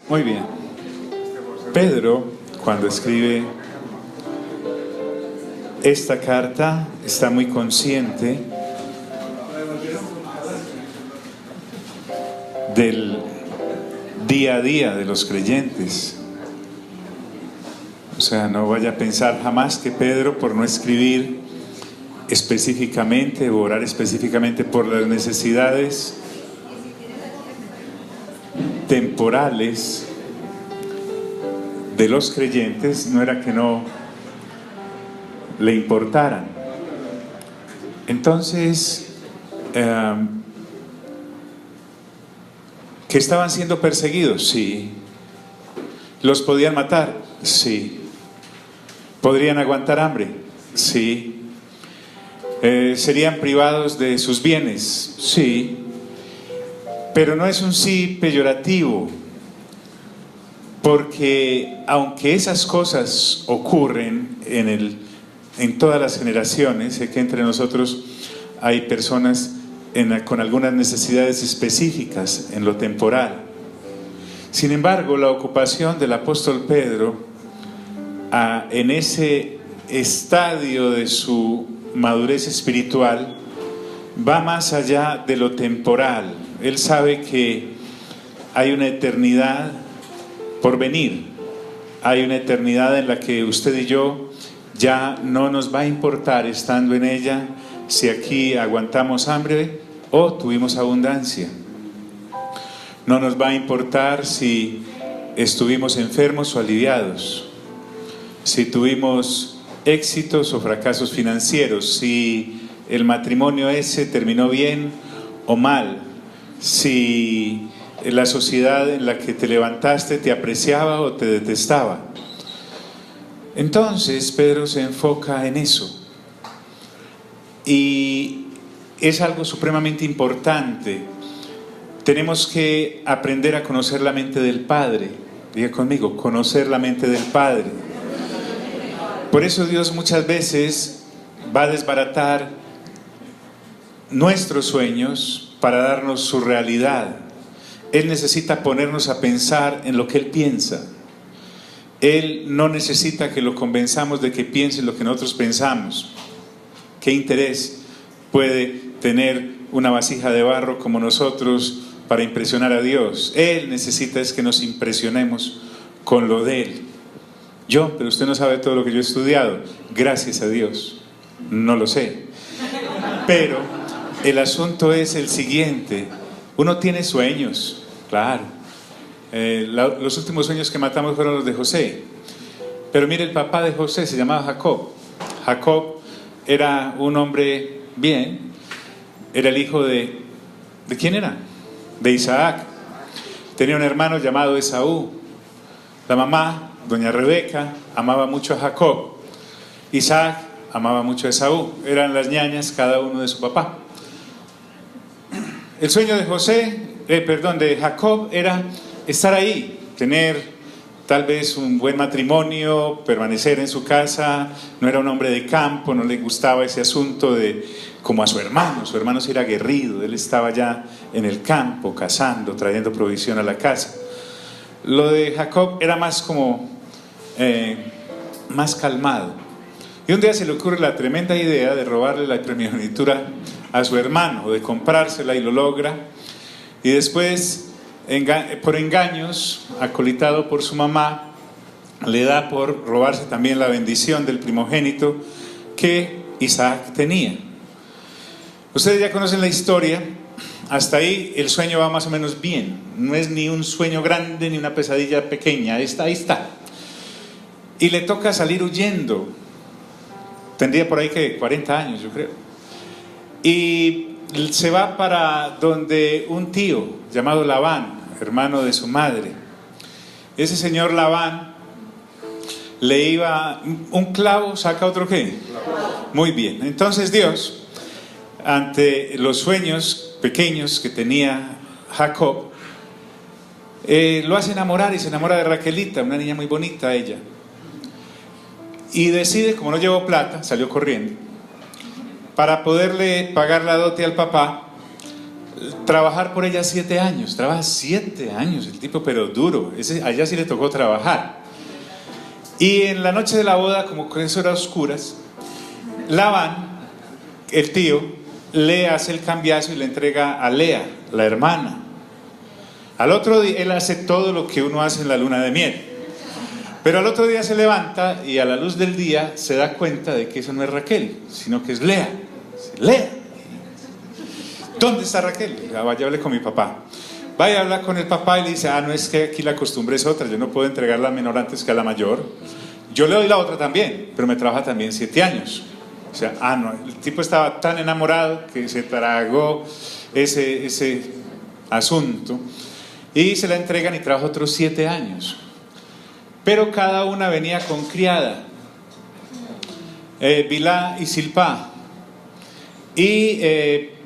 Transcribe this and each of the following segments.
Muy bien. Pedro, cuando escribe esta carta, está muy consciente del día a día de los creyentes. O sea, no vaya a pensar jamás que Pedro, por no escribir específicamente o orar específicamente por las necesidades temporales de los creyentes, no era que no le importaran. Entonces, que estaban siendo perseguidos, sí. ¿Los podían matar? Sí. ¿Podrían aguantar hambre? Sí. ¿Serían privados de sus bienes? Sí. Pero no es un sí peyorativo, porque aunque esas cosas ocurren en todas las generaciones, sé que entre nosotros hay personas con algunas necesidades específicas en lo temporal. Sin embargo, la ocupación del apóstol Pedro en ese estadio de su madurez espiritual va más allá de lo temporal. Él sabe que hay una eternidad por venir, hay una eternidad en la que usted y yo ya no nos va a importar, estando en ella, si aquí aguantamos hambre o tuvimos abundancia. No nos va a importar si estuvimos enfermos o aliviados, si tuvimos éxitos o fracasos financieros, si el matrimonio ese terminó bien o mal, si la sociedad en la que te levantaste te apreciaba o te detestaba. Entonces Pedro se enfoca en eso, y es algo supremamente importante. Tenemos que aprender a conocer la mente del Padre. Diga conmigo, conocer la mente del Padre. Por eso Dios muchas veces va a desbaratar nuestros sueños para darnos su realidad. Él necesita ponernos a pensar en lo que Él piensa. Él no necesita que lo convenzamos de que piense lo que nosotros pensamos. ¿Qué interés puede tener una vasija de barro como nosotros para impresionar a Dios? Él necesita es que nos impresionemos con lo de Él. Pero usted no sabe todo lo que yo he estudiado. Gracias a Dios, no lo sé. Pero el asunto es el siguiente: uno tiene sueños, claro. Los últimos sueños que matamos fueron los de José. Pero mire, el papá de José se llamaba Jacob. Jacob era un hombre bien, era el hijo ¿de quién era? De Isaac. Tenía un hermano llamado Esaú. La mamá, doña Rebeca, amaba mucho a Jacob. Isaac amaba mucho a Esaú. Eran las ñañas cada uno de su papá. El sueño de Jacob era estar ahí, tener tal vez un buen matrimonio, permanecer en su casa. No era un hombre de campo, no le gustaba ese asunto de como a su hermano sí era aguerrido, él estaba ya en el campo, cazando, trayendo provisión a la casa. Lo de Jacob era más como, más calmado. Y un día se le ocurre la tremenda idea de robarle la primogenitura a su hermano, o de comprársela, y lo logra. Y después, por engaños, acolitado por su mamá, le da por robarse también la bendición del primogénito que Isaac tenía. Ustedes ya conocen la historia. Hasta ahí el sueño va más o menos bien. No es ni un sueño grande ni una pesadilla pequeña. Ahí está. Y le toca salir huyendo. Tendría por ahí que 40 años, yo creo. Y se va para donde un tío llamado Labán, hermano de su madre. Ese señor Labán le iba, un clavo saca otro ¿qué? Muy bien. Entonces Dios, ante los sueños pequeños que tenía Jacob, lo hace enamorar, y se enamora de Raquelita, una niña muy bonita ella. Y decide, como no llevó plata, salió corriendo. Para poderle pagar la dote al papá, trabajar por ella 7 años. Trabaja 7 años el tipo, pero duro. Allá sí le tocó trabajar. Y en la noche de la boda, como que eso era oscuras, Labán, el tío, le hace el cambiazo y le entrega a Lea, la hermana. Al otro día, él hace todo lo que uno hace en la luna de miel. Pero al otro día se levanta y a la luz del día se da cuenta de que eso no es Raquel, sino que es Lea. Lea. ¿Dónde está Raquel? Vaya a hablar con mi papá. Vaya a hablar con el papá y le dice, no, es que aquí la costumbre es otra, yo no puedo entregar a la menor antes que a la mayor. Yo le doy la otra también, pero me trabaja también 7 años. O sea, no, el tipo estaba tan enamorado que se tragó ese asunto y se la entregan y trabaja otros 7 años. Pero cada una venía con criada, Bilhá y Zilpá. Y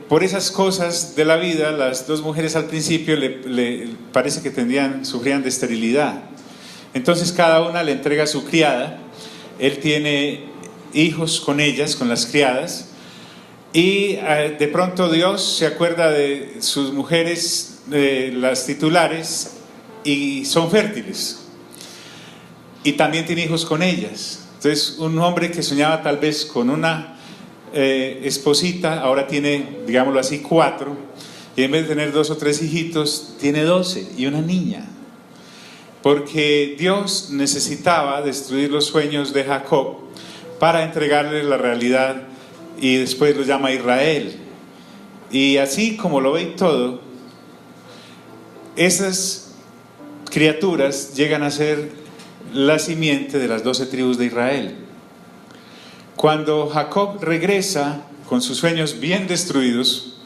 por esas cosas de la vida, las dos mujeres al principio le parece que sufrían de esterilidad. Entonces cada una le entrega a su criada. Él tiene hijos con ellas, con las criadas. Y de pronto Dios se acuerda de sus mujeres, las titulares, y son fértiles. Y también tiene hijos con ellas. Entonces un hombre que soñaba tal vez con una esposita, ahora tiene, digámoslo así, 4, y en vez de tener 2 o 3 hijitos, tiene 12 y una niña, porque Dios necesitaba destruir los sueños de Jacob para entregarle la realidad, y después lo llama Israel. Y así como lo ve todo, esas criaturas llegan a ser la simiente de las 12 tribus de Israel. Cuando Jacob regresa con sus sueños bien destruidos,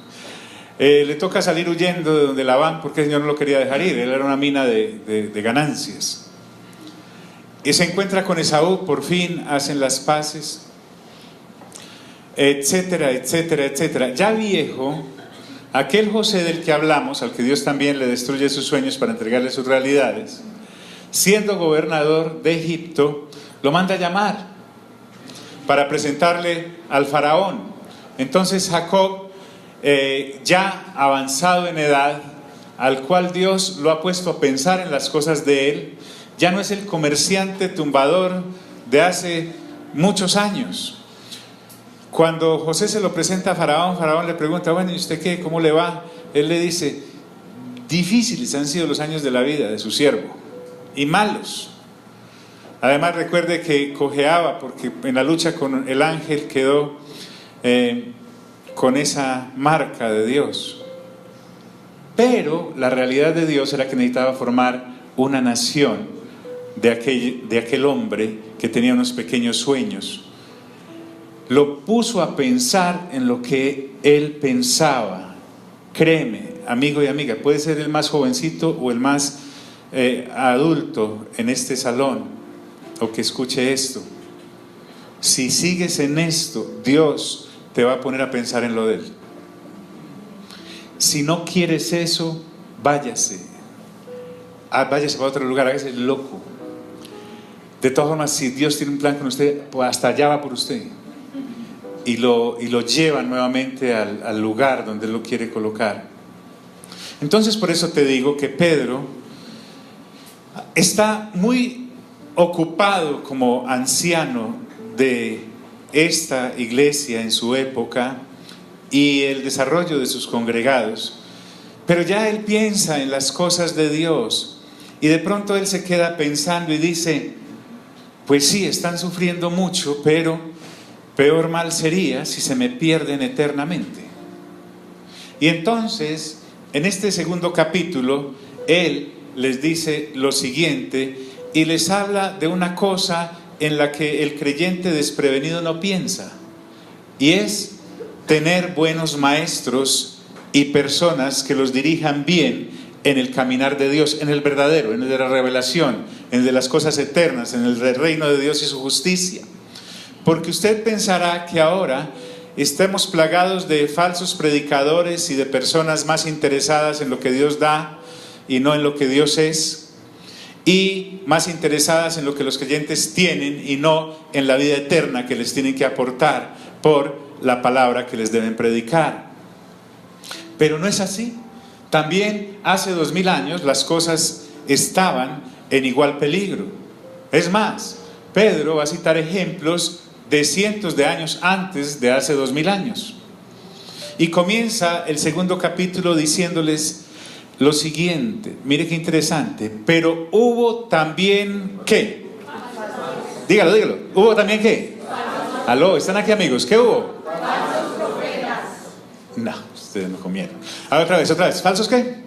le toca salir huyendo de donde Labán, porque el Señor no lo quería dejar ir. Él era una mina de ganancias. Y se encuentra con Esaú, por fin hacen las paces, etcétera, etcétera, etcétera. Ya viejo, aquel José del que hablamos, al que Dios también le destruye sus sueños para entregarle sus realidades, siendo gobernador de Egipto, lo manda a llamar para presentarle al faraón. Entonces Jacob, ya avanzado en edad, al cual Dios lo ha puesto a pensar en las cosas de él, ya no es el comerciante tumbador de hace muchos años. Cuando José se lo presenta a Faraón, Faraón le pregunta, bueno, ¿y usted qué? ¿Cómo le va? Él le dice, difíciles han sido los años de la vida de su siervo, y malos. Además recuerde que cojeaba porque en la lucha con el ángel quedó con esa marca de Dios. Pero la realidad de Dios era que necesitaba formar una nación de aquel hombre que tenía unos pequeños sueños. Lo puso a pensar en lo que él pensaba. Créeme, amigo y amiga, puede ser el más jovencito o el más adulto en este salón, o que escuche esto. Si sigues en esto, Dios te va a poner a pensar en lo de él. Si no quieres eso, váyase para otro lugar, hágase loco. De todas formas, si Dios tiene un plan con usted, pues hasta allá va por usted, y lo lleva nuevamente al lugar donde Él lo quiere colocar. Entonces por eso te digo que Pedro está muy ocupado como anciano de esta iglesia en su época y el desarrollo de sus congregados, pero ya él piensa en las cosas de Dios, y de pronto él se queda pensando y dice, pues sí, están sufriendo mucho, pero peor mal sería si se me pierden eternamente. Y entonces en este segundo capítulo él les dice lo siguiente, y les habla de una cosa en la que el creyente desprevenido no piensa, y es tener buenos maestros y personas que los dirijan bien en el caminar de Dios, en el verdadero, en el de la revelación, en el de las cosas eternas, en el del reino de Dios y su justicia. Porque usted pensará que ahora estemos plagados de falsos predicadores y de personas más interesadas en lo que Dios da y no en lo que Dios es, y más interesadas en lo que los creyentes tienen y no en la vida eterna que les tienen que aportar por la palabra que les deben predicar. Pero no es así. También hace 2000 años las cosas estaban en igual peligro. Es más, Pedro va a citar ejemplos de cientos de años antes de hace 2000 años. Y comienza el segundo capítulo diciéndoles lo siguiente. Mire qué interesante. Pero hubo también, ¿qué? Dígalo, dígalo. ¿Hubo también qué? Aló, ¿están aquí, amigos? ¿Qué hubo? Falsos profetas. No, ustedes no comieron. A ver, otra vez. ¿Falsos qué?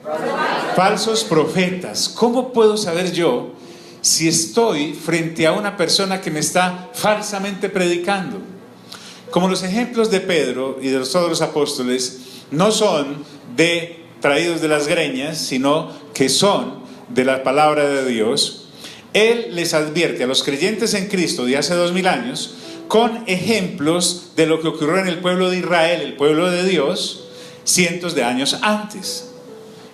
Falsos profetas. ¿Cómo puedo saber yo si estoy frente a una persona que me está falsamente predicando? Como los ejemplos de Pedro y de todos los apóstoles no son traídos de las greñas, sino que son de la palabra de Dios, Él les advierte a los creyentes en Cristo de hace 2000 años con ejemplos de lo que ocurrió en el pueblo de Israel, el pueblo de Dios, cientos de años antes.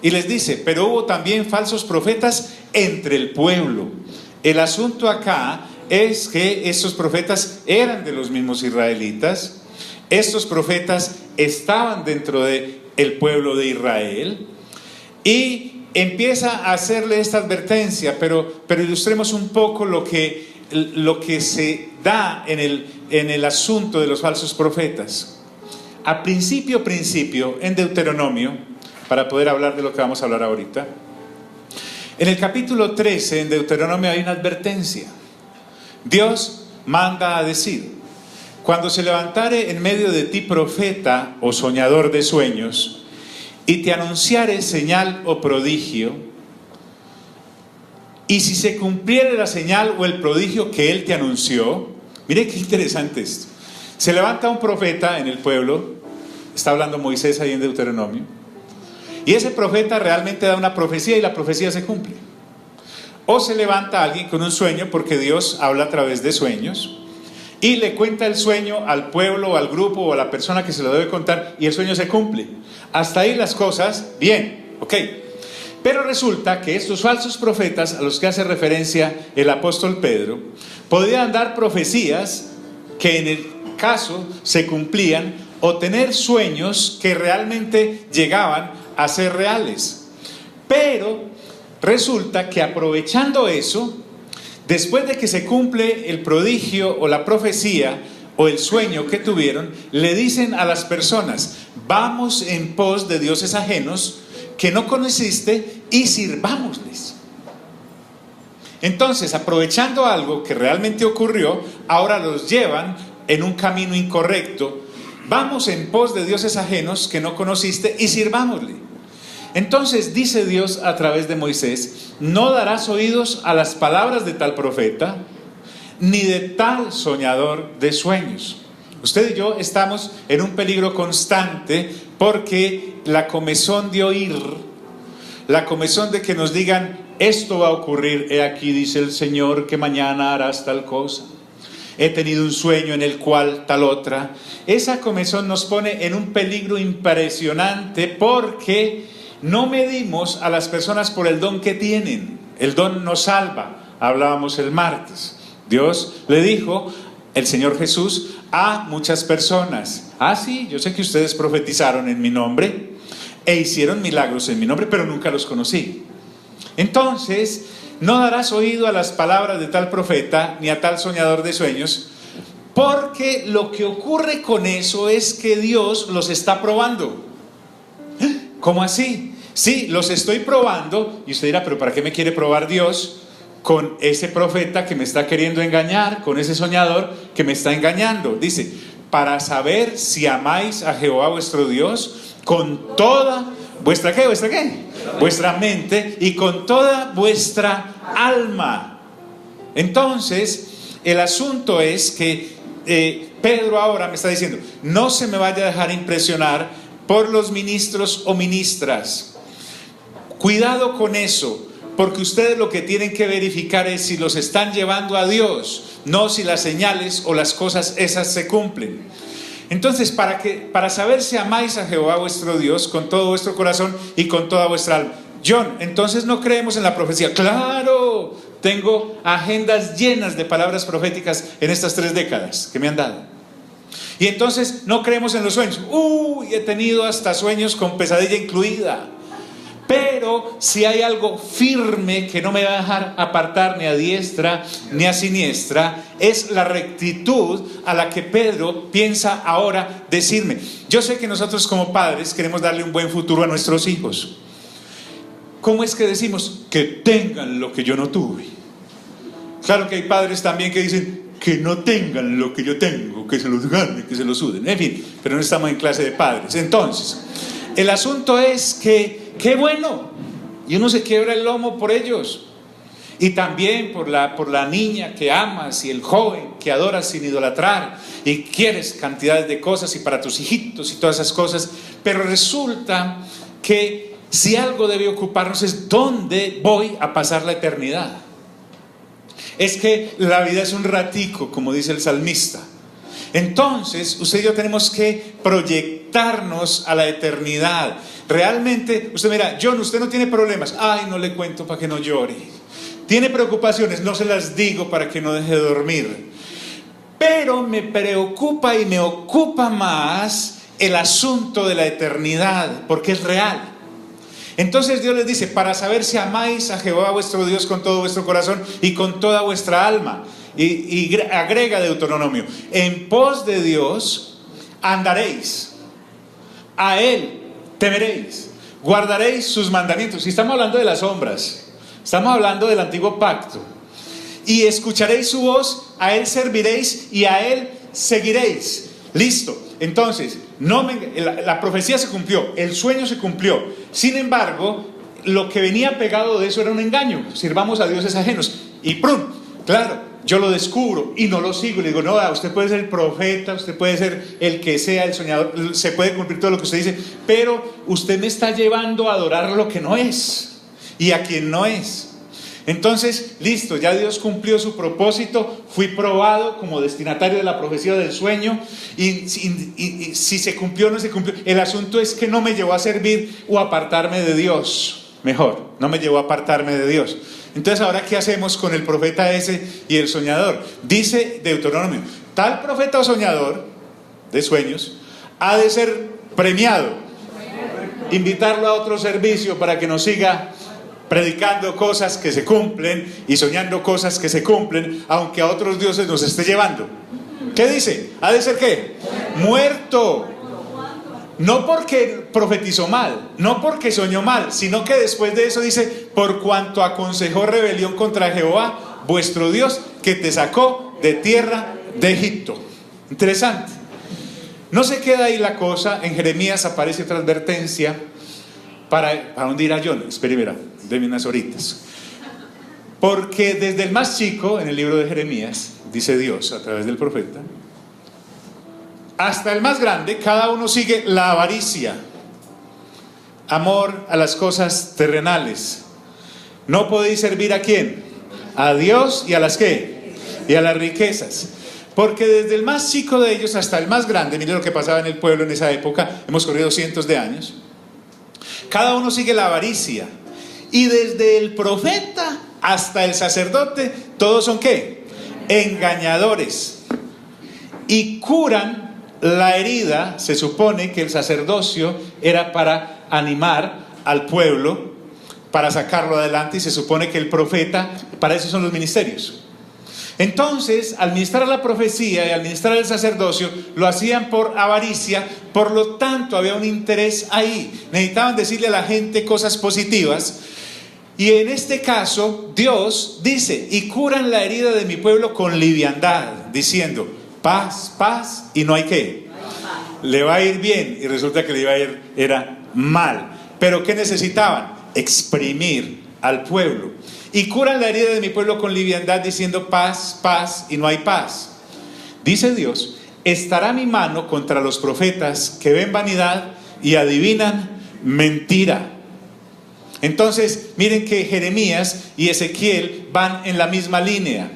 Y les dice, pero hubo también falsos profetas entre el pueblo. El asunto acá es que estos profetas eran de los mismos israelitas. Estos profetas estaban dentro del pueblo de Israel. Y empieza a hacerle esta advertencia, pero ilustremos un poco lo que se da en el asunto de los falsos profetas. A principio, en Deuteronomio, para poder hablar de lo que vamos a hablar ahorita, en el capítulo 13 en Deuteronomio hay una advertencia. Dios manda a decir: cuando se levantare en medio de ti profeta o soñador de sueños, y te anunciare señal o prodigio, y si se cumpliere la señal o el prodigio que él te anunció. Mire qué interesante esto. Se levanta un profeta en el pueblo, está hablando Moisés ahí en Deuteronomio, y ese profeta realmente da una profecía y la profecía se cumple. O se levanta alguien con un sueño, porque Dios habla a través de sueños, y le cuenta el sueño al pueblo o al grupo o a la persona que se lo debe contar, y el sueño se cumple. Hasta ahí las cosas bien, ok. Pero resulta que estos falsos profetas a los que hace referencia el apóstol Pedro podían dar profecías que en el caso se cumplían, o tener sueños que realmente llegaban a ser reales. Pero resulta que aprovechando eso, después de que se cumple el prodigio o la profecía o el sueño que tuvieron, le dicen a las personas: vamos en pos de dioses ajenos que no conociste y sirvámosles. Entonces, aprovechando algo que realmente ocurrió, ahora los llevan en un camino incorrecto. Vamos en pos de dioses ajenos que no conociste y sirvámosle. Entonces dice Dios a través de Moisés: no darás oídos a las palabras de tal profeta, ni de tal soñador de sueños. Usted y yo estamos en un peligro constante, porque la comezón de oír, la comezón de que nos digan: esto va a ocurrir, he aquí dice el Señor que mañana harás tal cosa, he tenido un sueño en el cual tal otra. Esa comezón nos pone en un peligro impresionante, porque no medimos a las personas por el don que tienen. El don nos salva, hablábamos el martes. Dios le dijo, el Señor Jesús, a muchas personas: sí, yo sé que ustedes profetizaron en mi nombre e hicieron milagros en mi nombre, pero nunca los conocí. Entonces, no darás oído a las palabras de tal profeta, ni a tal soñador de sueños, porque lo que ocurre con eso es que Dios los está probando. ¿Cómo así? Sí, los estoy probando. Y usted dirá: pero ¿para qué me quiere probar Dios con ese profeta que me está queriendo engañar, con ese soñador que me está engañando? Dice: para saber si amáis a Jehová vuestro Dios con toda vuestra ¿qué? ¿Vuestra qué? Vuestra mente y con toda vuestra alma. Entonces, el asunto es que Pedro ahora me está diciendo: no se me vaya a dejar impresionar por los ministros o ministras. Cuidado con eso, porque ustedes lo que tienen que verificar es si los están llevando a Dios, no si las señales o las cosas esas se cumplen. Entonces, para saber si amáis a Jehová vuestro Dios con todo vuestro corazón y con toda vuestra alma. John, entonces no creemos en la profecía. Claro, tengo agendas llenas de palabras proféticas en estas 3 décadas que me han dado. Y entonces no creemos en los sueños. He tenido hasta sueños con pesadilla incluida. Pero si hay algo firme que no me va a dejar apartar ni a diestra ni a siniestra, es la rectitud a la que Pedro piensa ahora decirme. Yo sé que nosotros como padres queremos darle un buen futuro a nuestros hijos. ¿Cómo es que decimos? Que tengan lo que yo no tuve. Claro que hay padres también que dicen que no tengan lo que yo tengo, que se los ganen, que se los suden. En fin, pero no estamos en clase de padres. Entonces, el asunto es que qué bueno, y uno se quiebra el lomo por ellos, y también por la niña que amas y el joven que adoras sin idolatrar y quieres cantidades de cosas y para tus hijitos y todas esas cosas. Pero resulta que si algo debe ocuparnos es dónde voy a pasar la eternidad. Es que la vida es un ratico, como dice el salmista. Entonces usted y yo tenemos que proyectarnos a la eternidad. Realmente, usted mira, John, usted no tiene problemas. Ay, no le cuento para que no llore. Tiene preocupaciones, no se las digo para que no deje de dormir. Pero me preocupa y me ocupa más el asunto de la eternidad, porque es real. Entonces Dios les dice, para saber si amáis a Jehová vuestro Dios con todo vuestro corazón y con toda vuestra alma. Y agrega Deuteronomio, en pos de Dios andaréis, a Él temeréis, guardaréis sus mandamientos. Y estamos hablando de las sombras, estamos hablando del antiguo pacto. Y escucharéis su voz, a Él serviréis y a Él seguiréis. Listo. Entonces, la profecía se cumplió, el sueño se cumplió. Sin embargo, lo que venía pegado de eso era un engaño. Sirvamos a dioses ajenos. Y ¡prum! Claro, yo lo descubro y no lo sigo. Le digo, no, usted puede ser el profeta, usted puede ser el que sea, el soñador, se puede cumplir todo lo que usted dice, pero usted me está llevando a adorar lo que no es y a quien no es. Entonces, listo, ya Dios cumplió su propósito, fui probado como destinatario de la profecía del sueño y si se cumplió o no se cumplió, el asunto es que no me llevó a servir o apartarme de Dios. Mejor, no me llevó a apartarme de Dios. Entonces, ¿ahora qué hacemos con el profeta ese y el soñador? Dice Deuteronomio, tal profeta o soñador de sueños ha de ser premiado, invitarlo a otro servicio para que nos siga predicando cosas que se cumplen y soñando cosas que se cumplen, aunque a otros dioses nos esté llevando. ¿Qué dice? ¿Ha de ser qué? Muerto. No porque profetizó mal, no porque soñó mal, sino que después de eso dice, por cuanto aconsejó rebelión contra Jehová, vuestro Dios, que te sacó de tierra de Egipto. Interesante. No se queda ahí la cosa. En Jeremías aparece otra advertencia para hundir a John. Espere, mira, deme unas horitas. Porque desde el más chico, en el libro de Jeremías, dice Dios a través del profeta, hasta el más grande, cada uno sigue la avaricia, amor a las cosas terrenales. No podéis servir ¿a quién? A Dios y a las ¿qué? Y a las riquezas. Porque desde el más chico de ellos hasta el más grande, mire lo que pasaba en el pueblo en esa época, hemos corrido cientos de años, cada uno sigue la avaricia. Y desde el profeta hasta el sacerdote, todos son ¿qué? Engañadores. Y curan la herida. Se supone que el sacerdocio era para animar al pueblo, para sacarlo adelante, y se supone que el profeta, para eso son los ministerios. Entonces, al ministrar la profecía y al ministrar el sacerdocio, lo hacían por avaricia, por lo tanto había un interés ahí. Necesitaban decirle a la gente cosas positivas. Y en este caso, Dios dice, y curan la herida de mi pueblo con liviandad, diciendo, paz, paz, y no hay qué. Le va a ir bien, y resulta que le iba a ir, era mal. Pero ¿qué necesitaban? Exprimir al pueblo. Y curan la herida de mi pueblo con liviandad, diciendo paz, paz, y no hay paz. Dice Dios, estará mi mano contra los profetas que ven vanidad y adivinan mentira. Entonces, miren que Jeremías y Ezequiel van en la misma línea.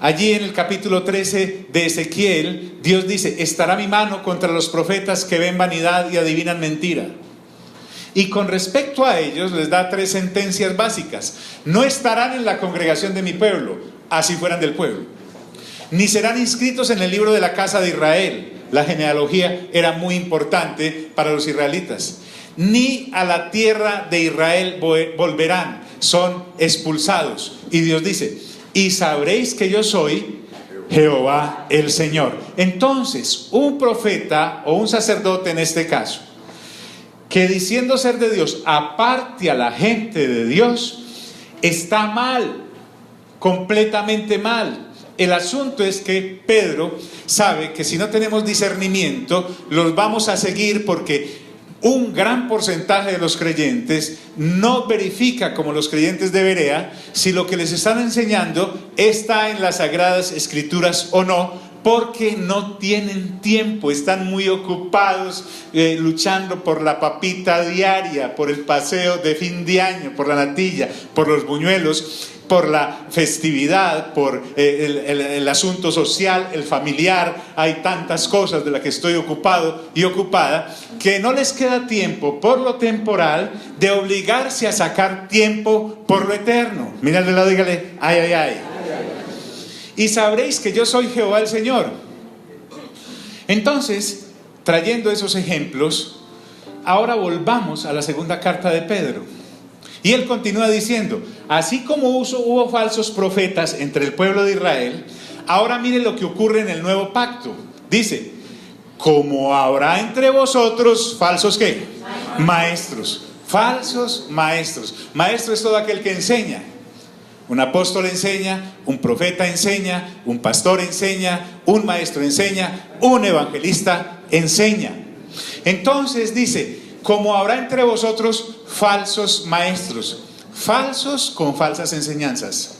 Allí en el capítulo 13 de Ezequiel, Dios dice, estará mi mano contra los profetas que ven vanidad y adivinan mentira. Y con respecto a ellos les da 3 sentencias básicas. No estarán en la congregación de mi pueblo, así fueran del pueblo. Ni serán inscritos en el libro de la casa de Israel, La genealogía era muy importante para los israelitas. Ni a la tierra de Israel volverán, son expulsados. Y Dios dice: y sabréis que yo soy Jehová el Señor. Entonces, un profeta o un sacerdote en este caso, que diciendo ser de Dios, aparte a la gente de Dios, está mal, completamente mal. El asunto es que Pedro sabe que si no tenemos discernimiento, los vamos a seguir, porque un gran porcentaje de los creyentes no verifica, como los creyentes de Berea, si lo que les están enseñando está en las Sagradas Escrituras o no, porque no tienen tiempo, están muy ocupados luchando por la papita diaria, por el paseo de fin de año, por la natilla, por los buñuelos, por la festividad, por el asunto social, el familiar. Hay tantas cosas de las que estoy ocupado y ocupada, que no les queda tiempo por lo temporal de obligarse a sacar tiempo por lo eterno. Mírale al lado, dígale: ay, ay, ay. Y sabréis que yo soy Jehová el Señor. Entonces, trayendo esos ejemplos, ahora volvamos a la segunda carta de Pedro. Y él continúa diciendo: así como hubo falsos profetas entre el pueblo de Israel, ahora mire lo que ocurre en el nuevo pacto. Dice: como habrá entre vosotros falsos ¿qué? Maestros. Falsos maestros. Maestro es todo aquel que enseña. Un apóstol enseña, un profeta enseña, un pastor enseña, un maestro enseña, un evangelista enseña. Entonces dice: como habrá entre vosotros falsos maestros, falsos con falsas enseñanzas.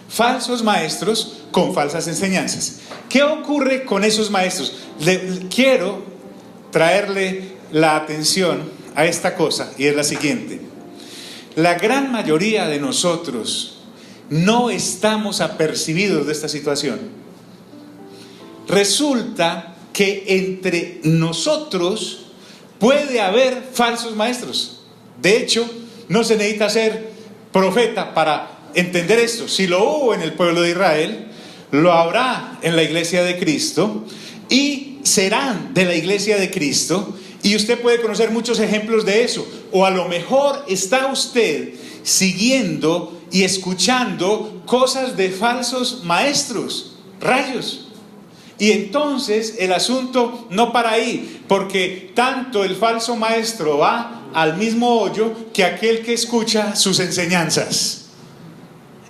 Falsos maestros con falsas enseñanzas. ¿Qué ocurre con esos maestros? Quiero traerle la atención a esta cosa, y es la siguiente. La gran mayoría de nosotros no estamos apercibidos de esta situación. Resulta que entre nosotros puede haber falsos maestros. De hecho, no se necesita ser profeta para entender esto. Si lo hubo en el pueblo de Israel, lo habrá en la iglesia de Cristo, y serán de la iglesia de Cristo. Y usted puede conocer muchos ejemplos de eso. O a lo mejor está usted siguiendo y escuchando cosas de falsos maestros. Rayos. Y entonces el asunto no para ahí, porque tanto el falso maestro va al mismo hoyo que aquel que escucha sus enseñanzas.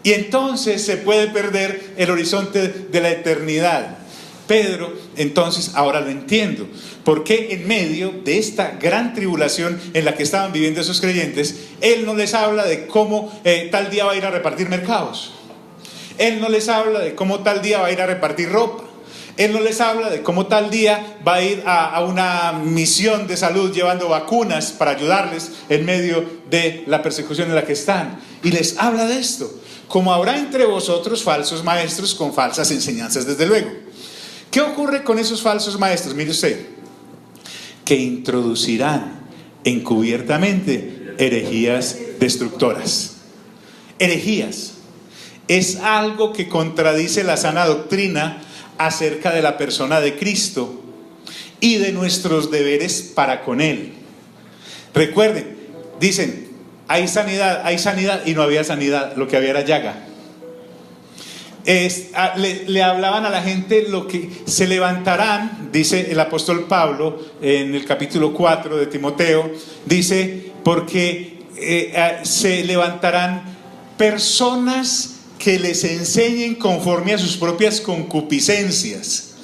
Y entonces se puede perder el horizonte de la eternidad. Pedro, entonces, ahora lo entiendo. ¿Por qué en medio de esta gran tribulación en la que estaban viviendo esos creyentes, él no les habla de cómo tal día va a ir a repartir mercados? Él no les habla de cómo tal día va a ir a repartir ropa. Él no les habla de cómo tal día va a ir a una misión de salud llevando vacunas para ayudarles en medio de la persecución en la que están. Y les habla de esto. Como habrá entre vosotros falsos maestros con falsas enseñanzas, desde luego. ¿Qué ocurre con esos falsos maestros? Mire usted, que introducirán encubiertamente herejías destructoras. Herejías es algo que contradice la sana doctrina acerca de la persona de Cristo y de nuestros deberes para con Él. Recuerden, dicen: hay sanidad, y no había sanidad, lo que había era llaga. Le hablaban a la gente lo que se levantarán, dice el apóstol Pablo en el capítulo 4 de Timoteo, dice: porque se levantarán personas que les enseñen conforme a sus propias concupiscencias,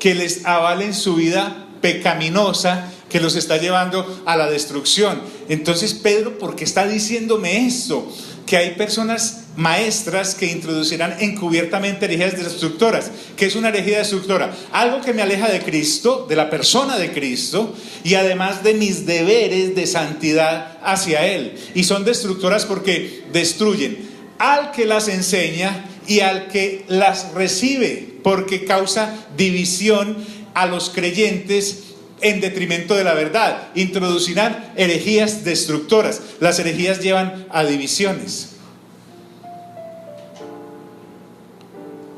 que les avalen su vida pecaminosa que los está llevando a la destrucción. Entonces Pedro, ¿por qué está diciéndome esto? Que hay personas maestras que introducirán encubiertamente herejías destructoras. ¿Qué es una herejía destructora? Algo que me aleja de Cristo, de la persona de Cristo, y además de mis deberes de santidad hacia Él. Y son destructoras porque destruyen al que las enseña y al que las recibe, porque causa división a los creyentes en detrimento de la verdad. Introducirán herejías destructoras. Las herejías llevan a divisiones.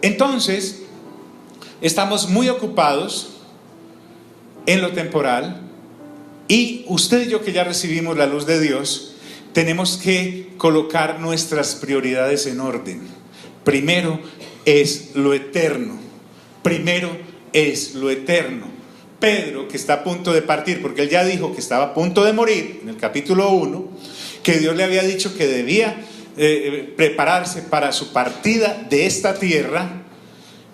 Entonces, estamos muy ocupados en lo temporal, y usted y yo, que ya recibimos la luz de Dios, tenemos que colocar nuestras prioridades en orden. Primero es lo eterno. Primero es lo eterno. Pedro, que está a punto de partir, porque él ya dijo que estaba a punto de morir en el capítulo 1, que Dios le había dicho que debía prepararse para su partida de esta tierra,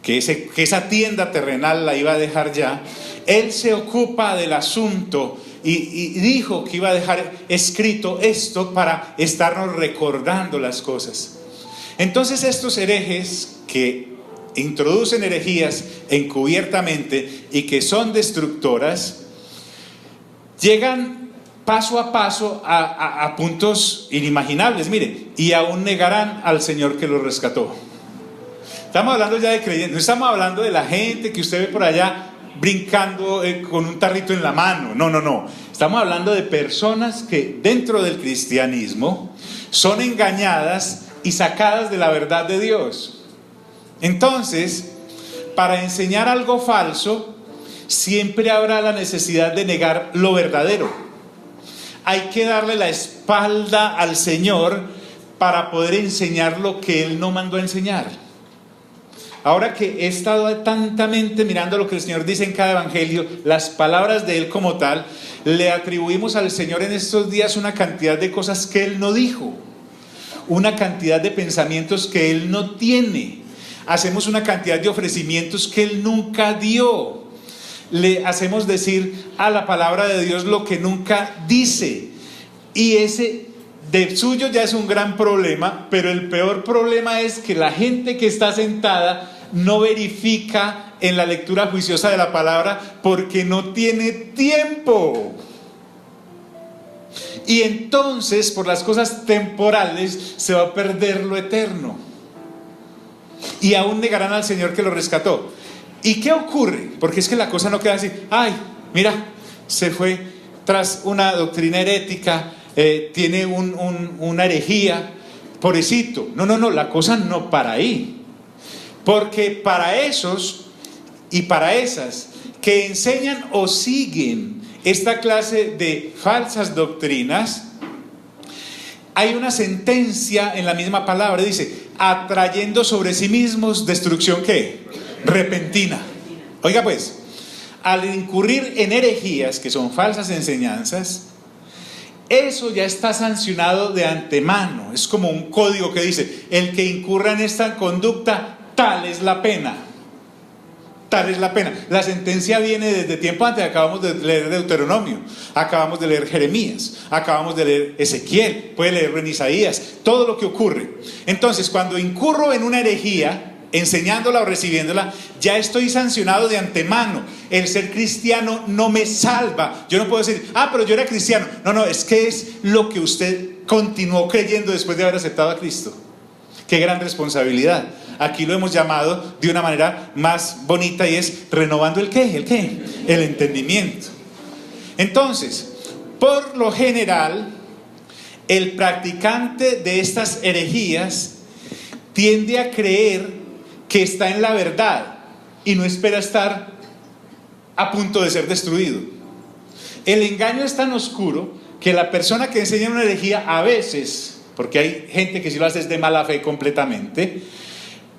que esa tienda terrenal la iba a dejar ya. Él se ocupa del asunto y dijo que iba a dejar escrito esto para estarnos recordando las cosas. Entonces estos herejes que introducen herejías encubiertamente y que son destructoras, llegan paso a paso a puntos inimaginables. Mire, y aún negarán al Señor que los rescató. Estamos hablando ya de creyentes, no estamos hablando de la gente que usted ve por allá brincando con un tarrito en la mano. No. Estamos hablando de personas que dentro del cristianismo son engañadas y sacadas de la verdad de Dios. Entonces, para enseñar algo falso, siempre habrá la necesidad de negar lo verdadero. Hay que darle la espalda al Señor para poder enseñar lo que Él no mandó a enseñar. Ahora que he estado atentamente mirando lo que el Señor dice en cada evangelio, las palabras de Él como tal, le atribuimos al Señor en estos días una cantidad de cosas que Él no dijo, una cantidad de pensamientos que Él no tiene. Hacemos una cantidad de ofrecimientos que Él nunca dio. Le hacemos decir a la palabra de Dios lo que nunca dice. Y ese de suyo ya es un gran problema, pero el peor problema es que la gente que está sentada no verifica en la lectura juiciosa de la palabra porque no tiene tiempo. Y entonces, por las cosas temporales, se va a perder lo eterno. Y aún negarán al Señor que lo rescató. ¿Y qué ocurre? Porque es que la cosa no queda así. Ay, mira, se fue tras una doctrina herética, tiene una herejía, pobrecito. No, la cosa no para ahí. Porque para esos y para esas que enseñan o siguen esta clase de falsas doctrinas, hay una sentencia en la misma palabra, dice, atrayendo sobre sí mismos destrucción, ¿qué? Repentina. Oiga pues, al incurrir en herejías, que son falsas enseñanzas, eso ya está sancionado de antemano. Es como un código que dice, el que incurra en esta conducta, tal es la pena. Tal es la pena. La sentencia viene desde tiempo antes. Acabamos de leer Deuteronomio, acabamos de leer Jeremías, acabamos de leer Ezequiel, puede leerlo en Isaías, todo lo que ocurre. Entonces, cuando incurro en una herejía, enseñándola o recibiéndola, ya estoy sancionado de antemano. El ser cristiano no me salva. Yo no puedo decir, pero yo era cristiano. No, es que es lo que usted continuó creyendo después de haber aceptado a Cristo. Qué gran responsabilidad. Aquí lo hemos llamado de una manera más bonita y es renovando ¿el qué? El entendimiento. Entonces, por lo general, el practicante de estas herejías tiende a creer que está en la verdad y no espera estar a punto de ser destruido. El engaño es tan oscuro que la persona que enseña una herejía a veces, porque hay gente que si lo hace es de mala fe completamente,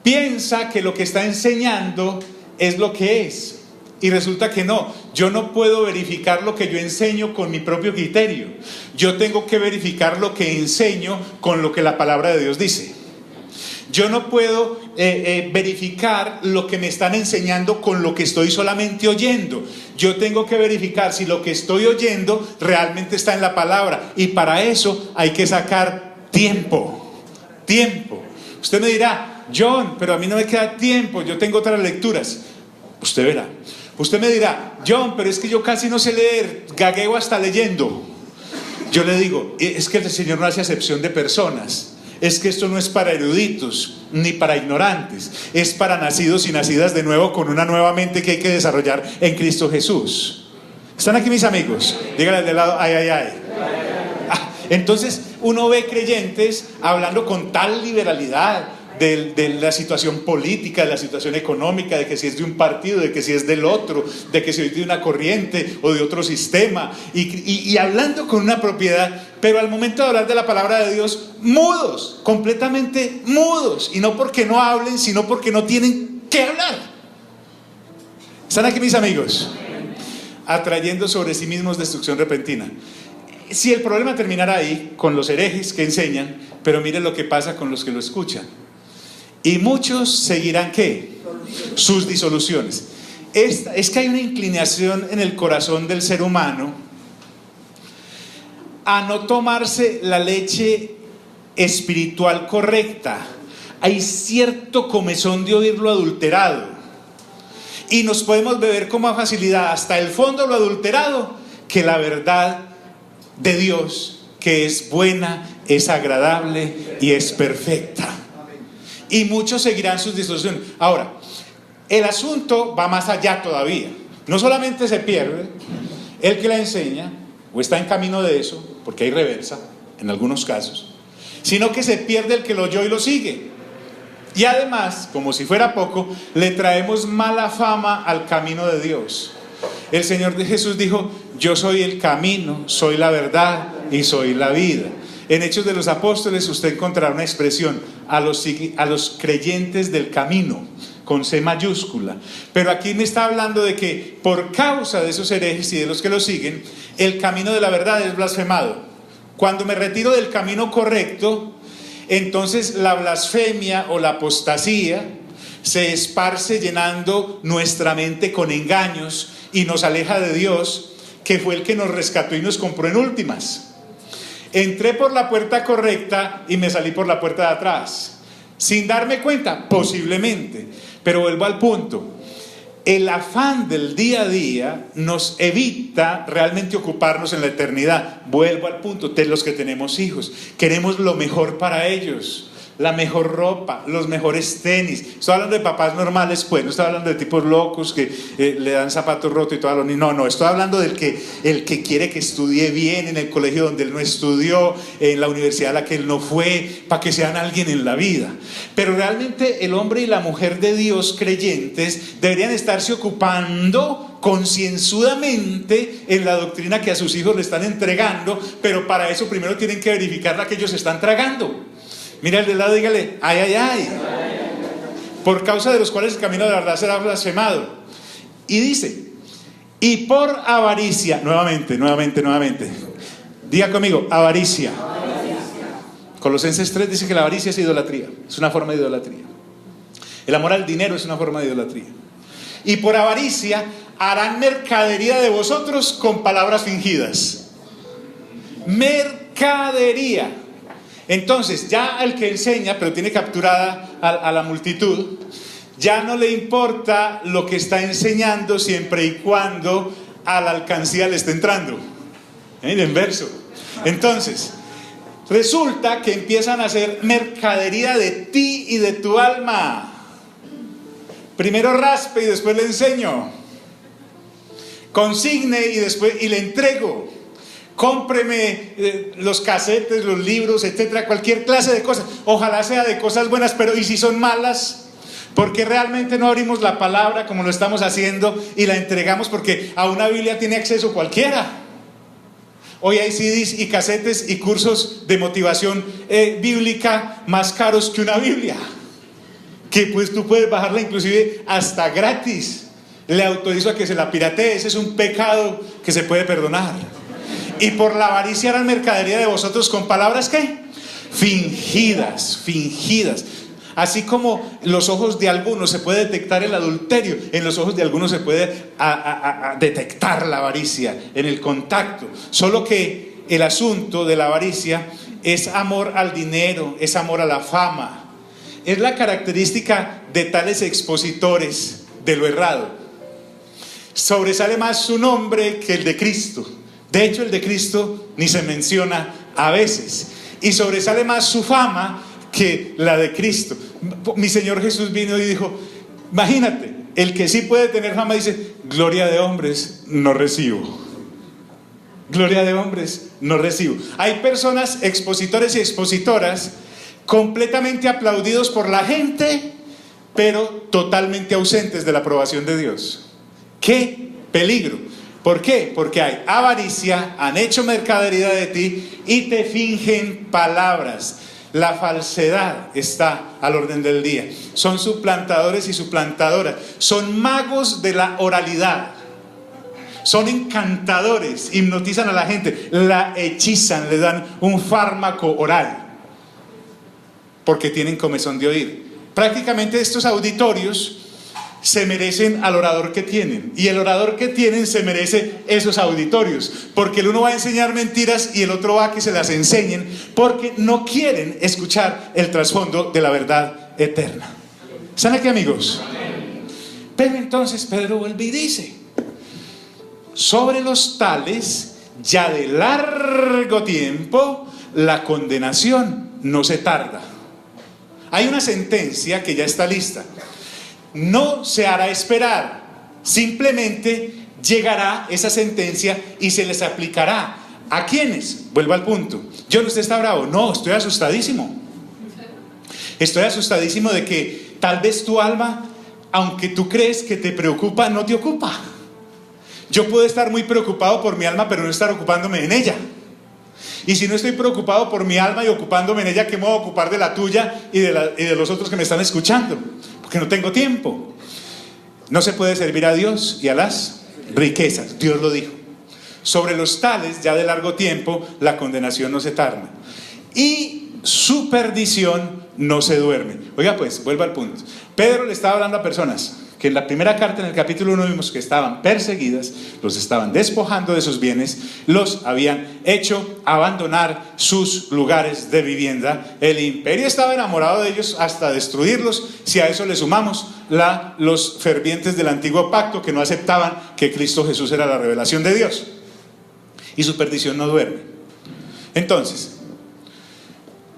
piensa que lo que está enseñando es lo que es. Y resulta que no. Yo no puedo verificar lo que yo enseño con mi propio criterio. Yo tengo que verificar lo que enseño con lo que la palabra de Dios dice. Yo no puedo verificar lo que me están enseñando con lo que estoy solamente oyendo. Yo tengo que verificar si lo que estoy oyendo realmente está en la palabra. Y para eso hay que sacar tiempo. Usted me dirá, John, pero a mí no me queda tiempo, yo tengo otras lecturas. Usted verá. Usted me dirá, John, pero es que yo casi no sé leer, gagueo hasta leyendo. Yo le digo, es que el Señor no hace acepción de personas. Es que esto no es para eruditos ni para ignorantes, es para nacidos y nacidas de nuevo con una nueva mente que hay que desarrollar en Cristo Jesús. ¿Están aquí mis amigos? Díganle al de lado, ay. Entonces uno ve creyentes hablando con tal liberalidad, de la situación política, de la situación económica, de que si es de un partido, de que si es del otro, de que si es de una corriente o de otro sistema, y hablando con una propiedad, pero al momento de hablar de la palabra de Dios, mudos, completamente mudos, y no porque no hablen, sino porque no tienen que hablar. ¿Están aquí mis amigos? Atrayendo sobre sí mismos destrucción repentina. Si el problema terminara ahí, con los herejes que enseñan, pero miren lo que pasa con los que lo escuchan. Y muchos seguirán, ¿qué? Sus disoluciones. Es que hay una inclinación en el corazón del ser humano a no tomarse la leche espiritual correcta. Hay cierto comezón de oír lo adulterado. Y nos podemos beber con más facilidad hasta el fondo lo adulterado que la verdad de Dios, que es buena, es agradable y es perfecta. Y muchos seguirán sus disoluciones. Ahora, el asunto va más allá todavía. No solamente se pierde el que la enseña, o está en camino de eso, porque hay reversa en algunos casos, sino que se pierde el que lo oyó y lo sigue. Y además, como si fuera poco, le traemos mala fama al camino de Dios. El Señor de Jesús dijo: yo soy el camino, soy la verdad y soy la vida. En Hechos de los Apóstoles usted encontrará una expresión: a los creyentes del camino, con C mayúscula. Pero aquí me está hablando de que por causa de esos herejes y de los que lo siguen, el camino de la verdad es blasfemado. Cuando me retiro del camino correcto, entonces la blasfemia o la apostasía se esparce, llenando nuestra mente con engaños y nos aleja de Dios, que fue el que nos rescató y nos compró en últimas. Entré por la puerta correcta y me salí por la puerta de atrás, sin darme cuenta, posiblemente. Pero vuelvo al punto: el afán del día a día nos evita realmente ocuparnos en la eternidad. Vuelvo al punto de los que tenemos hijos: queremos lo mejor para ellos, la mejor ropa, los mejores tenis. Estoy hablando de papás normales, pues, no estoy hablando de tipos locos que le dan zapatos rotos y todo. No, estoy hablando del que el que quiere que estudie bien en el colegio donde él no estudió, en la universidad a la que él no fue, para que sean alguien en la vida. Pero realmente el hombre y la mujer de Dios creyentes deberían estarse ocupando concienzudamente en la doctrina que a sus hijos le están entregando, pero para eso primero tienen que verificar la que ellos están tragando. Mira al de lado, dígale: ay, ay, ay. Por causa de los cuales el camino de la verdad será blasfemado. Y dice: y por avaricia, nuevamente. Diga conmigo: avaricia. Colosenses 3 dice que la avaricia es idolatría, es una forma de idolatría. El amor al dinero es una forma de idolatría. Y por avaricia harán mercadería de vosotros con palabras fingidas. Mercadería. Entonces, ya el que enseña, pero tiene capturada a la multitud, ya no le importa lo que está enseñando siempre y cuando a la alcancía le esté entrando. En verso. Entonces, resulta que empiezan a hacer mercadería de ti y de tu alma. Primero raspe y después le enseño. Consigne y le entrego. Cómpreme los casetes, los libros, etcétera, cualquier clase de cosas. Ojalá sea de cosas buenas, pero ¿y si son malas? Porque realmente no abrimos la palabra como lo estamos haciendo y la entregamos, porque a una Biblia tiene acceso cualquiera. Hoy hay CDs y casetes y cursos de motivación bíblica más caros que una Biblia, que pues tú puedes bajarla inclusive hasta gratis. Le autorizo a que se la piratee. Ese es un pecado que se puede perdonar. Y por la avaricia harán mercadería de vosotros con palabras ¿qué? Fingidas. Así como los ojos de algunos se puede detectar el adulterio, en los ojos de algunos se puede detectar la avaricia en el contacto. Solo que el asunto de la avaricia es amor al dinero, es amor a la fama. Es la característica de tales expositores de lo errado. Sobresale más su nombre que el de Cristo. De hecho, el de Cristo ni se menciona a veces. Y sobresale más su fama que la de Cristo. Mi Señor Jesús vino y dijo: imagínate, el que sí puede tener fama dice: gloria de hombres no recibo. Gloria de hombres no recibo. Hay personas, expositores y expositoras, completamente aplaudidos por la gente, pero totalmente ausentes de la aprobación de Dios. ¡Qué peligro! ¿Por qué? Porque hay avaricia, han hecho mercadería de ti y te fingen palabras. La falsedad está al orden del día. Son suplantadores y suplantadoras. Son magos de la oralidad. Son encantadores, hipnotizan a la gente, la hechizan, le dan un fármaco oral, porque tienen comezón de oír. Prácticamente estos auditorios se merecen al orador que tienen, y el orador que tienen se merece esos auditorios, porque el uno va a enseñar mentiras y el otro va a que se las enseñen, porque no quieren escuchar el trasfondo de la verdad eterna. ¿Están aquí, amigos? Pero entonces Pedro vuelve y dice: sobre los tales, ya de largo tiempo, la condenación no se tarda. Hay una sentencia que ya está lista. No se hará esperar, simplemente llegará esa sentencia y se les aplicará. ¿A quiénes? Vuelvo al punto. John, ¿usted está bravo? No, estoy asustadísimo. Estoy asustadísimo de que tal vez tu alma, aunque tú crees que te preocupa, no te ocupa. Yo puedo estar muy preocupado por mi alma, pero no estar ocupándome en ella. Y si no estoy preocupado por mi alma y ocupándome en ella, ¿qué me voy a ocupar de la tuya y de los otros que me están escuchando? Porque no tengo tiempo. No se puede servir a Dios y a las riquezas. Dios lo dijo. Sobre los tales, ya de largo tiempo, la condenación no se tarda. Y su perdición no se duerme. Oiga pues, vuelvo al punto. Pedro le estaba hablando a personas que en la primera carta, en el capítulo 1, vimos que estaban perseguidas, los estaban despojando de sus bienes, los habían hecho abandonar sus lugares de vivienda. El imperio estaba enamorado de ellos hasta destruirlos. Si a eso le sumamos los fervientes del antiguo pacto, que no aceptaban que Cristo Jesús era la revelación de Dios, y su perdición no duerme. Entonces,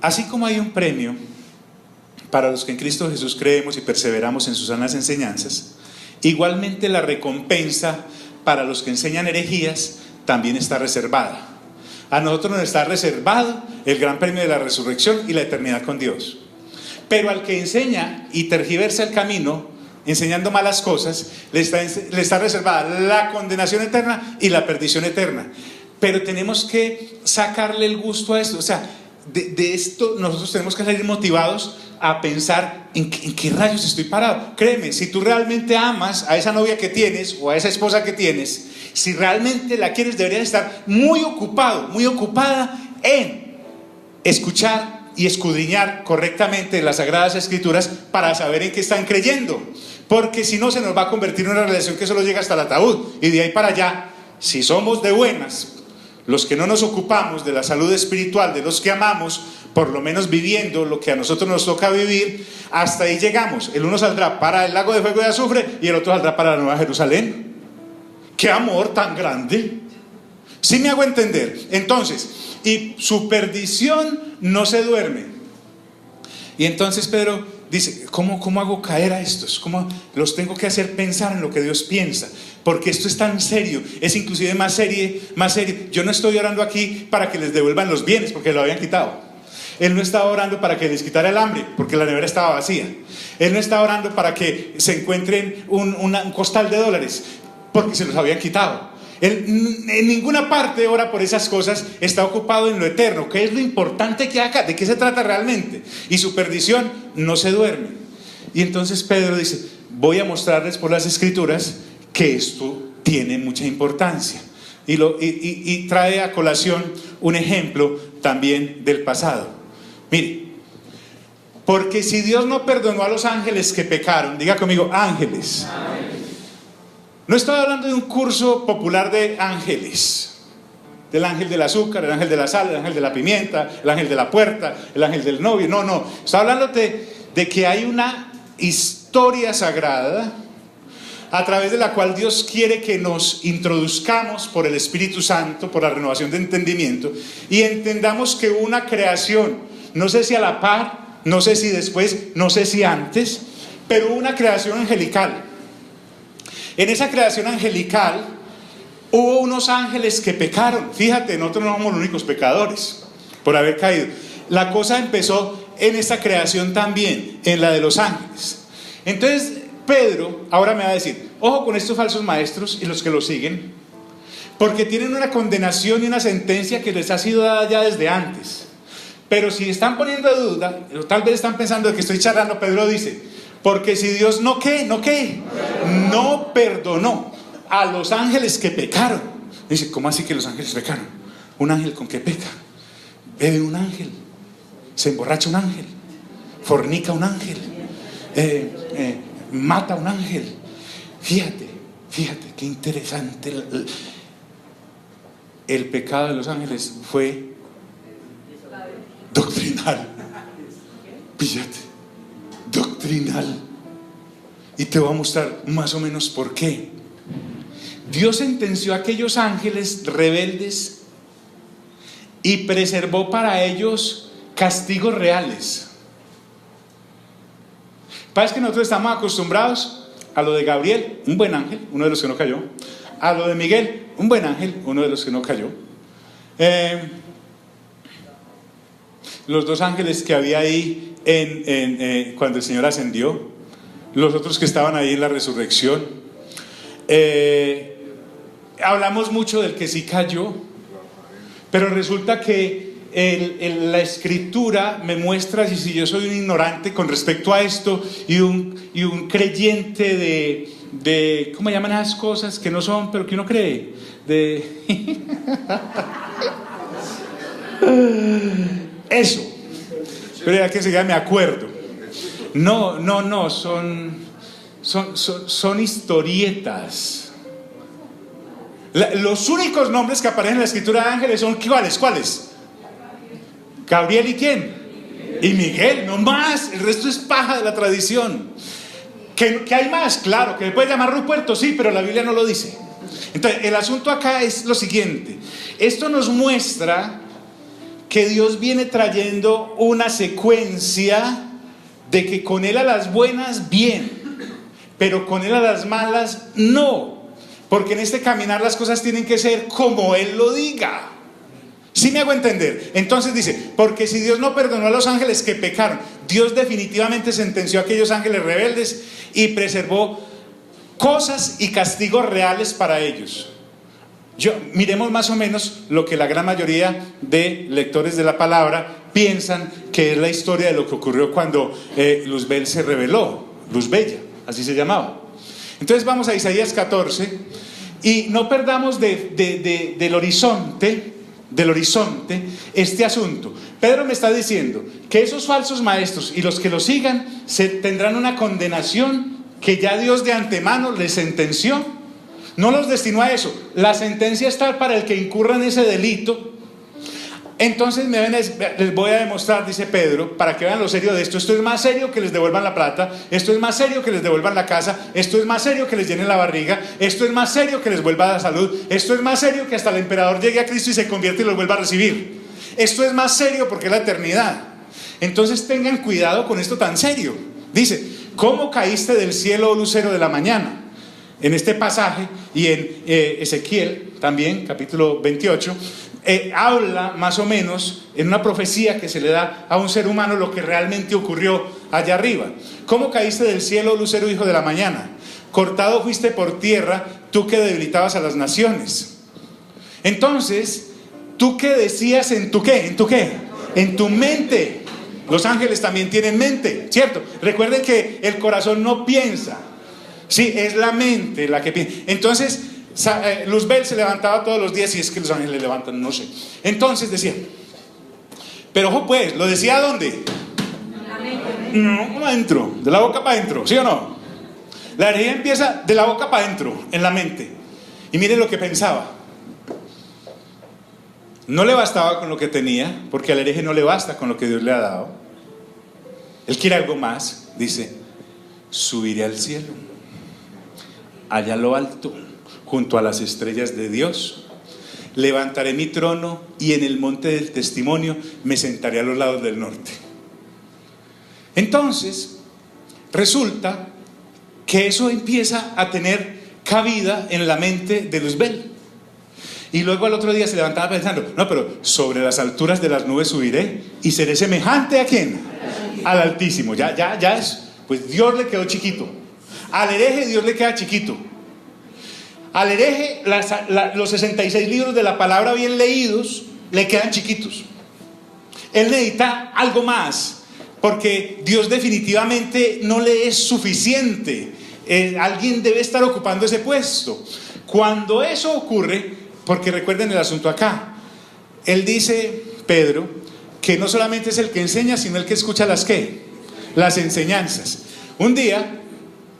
así como hay un premio para los que en Cristo Jesús creemos y perseveramos en sus sanas enseñanzas, igualmente la recompensa para los que enseñan herejías también está reservada. A nosotros nos está reservado el gran premio de la resurrección y la eternidad con Dios. Pero al que enseña y tergiversa el camino, enseñando malas cosas, le está reservada la condenación eterna y la perdición eterna. Pero tenemos que sacarle el gusto a esto. O sea, de esto nosotros tenemos que salir motivados a pensar en qué rayos estoy parado. Créeme, si tú realmente amas a esa novia que tienes o a esa esposa que tienes, si realmente la quieres, deberías estar muy ocupado, muy ocupada en escuchar y escudriñar correctamente las Sagradas Escrituras para saber en qué están creyendo, porque si no se nos va a convertir en una relación que solo llega hasta el ataúd, y de ahí para allá, si somos de buenas, los que no nos ocupamos de la salud espiritual de los que amamos, por lo menos viviendo lo que a nosotros nos toca vivir, hasta ahí llegamos. El uno saldrá para el lago de fuego y azufre y el otro saldrá para la Nueva Jerusalén. ¡Qué amor tan grande! ¿Sí me hago entender? Entonces, y su perdición no se duerme. Y entonces Pedro dice: ¿Cómo hago caer a estos? ¿Cómo los tengo que hacer pensar en lo que Dios piensa? Porque esto es tan serio, es inclusive más serio. Yo no estoy orando aquí para que les devuelvan los bienes, porque lo habían quitado. Él no estaba orando para que les quitara el hambre, porque la nevera estaba vacía. Él no estaba orando para que se encuentren un costal de dólares, porque se los habían quitado. Él en ninguna parte ora por esas cosas, está ocupado en lo eterno, que es lo importante que acá, de qué se trata realmente. Y su perdición no se duerme. Y entonces Pedro dice: voy a mostrarles por las Escrituras que esto tiene mucha importancia. Y trae a colación un ejemplo también del pasado. Mire, porque si Dios no perdonó a los ángeles que pecaron, diga conmigo, ángeles. No estoy hablando de un curso popular de ángeles, del ángel del azúcar, el ángel de la sal, el ángel de la pimienta, el ángel de la puerta, el ángel del novio. No, estoy hablando de que hay una historia sagrada a través de la cual Dios quiere que nos introduzcamos por el Espíritu Santo, por la renovación de entendimiento, y entendamos que una creación, no sé si a la par, no sé si después, no sé si antes, pero una creación angelical. En esa creación angelical hubo unos ángeles que pecaron. Fíjate, nosotros no somos los únicos pecadores por haber caído. La cosa empezó en esta creación también, en la de los ángeles. Entonces Pedro ahora me va a decir, ojo con estos falsos maestros y los que los siguen, porque tienen una condenación y una sentencia que les ha sido dada ya desde antes. Pero si están poniendo en duda, o tal vez están pensando de que estoy charlando, Pedro dice, porque si Dios no perdonó a los ángeles que pecaron. Dice, ¿cómo así que los ángeles pecaron? ¿Un ángel con qué peca? Bebe un ángel, se emborracha un ángel, fornica un ángel, mata un ángel. Fíjate qué interesante. El pecado de los ángeles fue doctrinal. Fíjate, doctrinal. Y te voy a mostrar más o menos por qué. Dios sentenció a aquellos ángeles rebeldes y preservó para ellos castigos reales. Parece que nosotros estamos acostumbrados a lo de Gabriel, un buen ángel, uno de los que no cayó. A lo de Miguel, un buen ángel, uno de los que no cayó. Los dos ángeles que había ahí cuando el Señor ascendió, los otros que estaban ahí en la resurrección. Hablamos mucho del que sí cayó, pero resulta que la escritura me muestra, si yo soy un ignorante con respecto a esto y un creyente de ¿cómo llaman esas cosas que no son pero que uno cree? Eso, pero ya que se me acuerdo. No, son historietas. Los únicos nombres que aparecen en la escritura de ángeles son ¿cuáles? Gabriel y ¿quién? Y Miguel, no más. El resto es paja de la tradición. ¿Que hay más? Claro, que le puede llamar Ruperto, sí, pero la Biblia no lo dice. Entonces, el asunto acá es lo siguiente. Esto nos muestra que Dios viene trayendo una secuencia de que con Él a las buenas, bien, pero con Él a las malas, no. Porque en este caminar las cosas tienen que ser como Él lo diga. ¿Sí me hago entender? Entonces dice, porque si Dios no perdonó a los ángeles que pecaron, Dios definitivamente sentenció a aquellos ángeles rebeldes y preservó cosas y castigos reales para ellos. Miremos más o menos lo que la gran mayoría de lectores de la palabra piensan que es la historia de lo que ocurrió cuando Luzbel se rebeló. Luzbella, así se llamaba. Entonces vamos a Isaías 14 y no perdamos del horizonte este asunto. Pedro me está diciendo que esos falsos maestros y los que los sigan tendrán una condenación que ya Dios de antemano les sentenció. No los destinó a eso. La sentencia está para el que incurra en ese delito. Entonces les voy a demostrar, dice Pedro, para que vean lo serio de esto. Esto es más serio que les devuelvan la plata. Esto es más serio que les devuelvan la casa. Esto es más serio que les llenen la barriga. Esto es más serio que les vuelva la salud. Esto es más serio que hasta el emperador llegue a Cristo y se convierta y los vuelva a recibir. Esto es más serio porque es la eternidad. Entonces tengan cuidado con esto tan serio. Dice, ¿cómo caíste del cielo, oh lucero de la mañana? En este pasaje y en Ezequiel también, capítulo 28, habla más o menos en una profecía que se le da a un ser humano lo que realmente ocurrió allá arriba. ¿Cómo caíste del cielo, lucero hijo de la mañana? Cortado fuiste por tierra, tú que debilitabas a las naciones. Entonces, ¿tú qué decías en tu qué? En tu mente. Los ángeles también tienen mente, ¿cierto? Recuerden que el corazón no piensa. Sí, es la mente la que piensa. Entonces Luzbel se levantaba todos los días, y es que los ángeles levantan, no sé. Entonces decía, pero ojo pues, ¿lo decía dónde? No, adentro, de la boca para adentro, ¿sí o no? La herejía empieza de la boca para adentro, en la mente. Y miren lo que pensaba. No le bastaba con lo que tenía, porque al hereje no le basta con lo que Dios le ha dado. Él quiere algo más. Dice, subiré al cielo, allá a lo alto, junto a las estrellas de Dios. Levantaré mi trono y en el monte del testimonio me sentaré a los lados del norte. Entonces, resulta que eso empieza a tener cabida en la mente de Luzbel. Y luego al otro día se levantaba pensando, no, pero sobre las alturas de las nubes subiré y seré semejante ¿a quién? al Altísimo. Ya es, pues Dios le quedó chiquito. Al hereje Dios le queda chiquito. Al hereje los 66 libros de la palabra bien leídos le quedan chiquitos. Él necesita algo más, porque Dios definitivamente no le es suficiente. Alguien debe estar ocupando ese puesto. Cuando eso ocurre, porque recuerden el asunto acá, él dice, Pedro, que no solamente es el que enseña, sino el que escucha las enseñanzas. Un día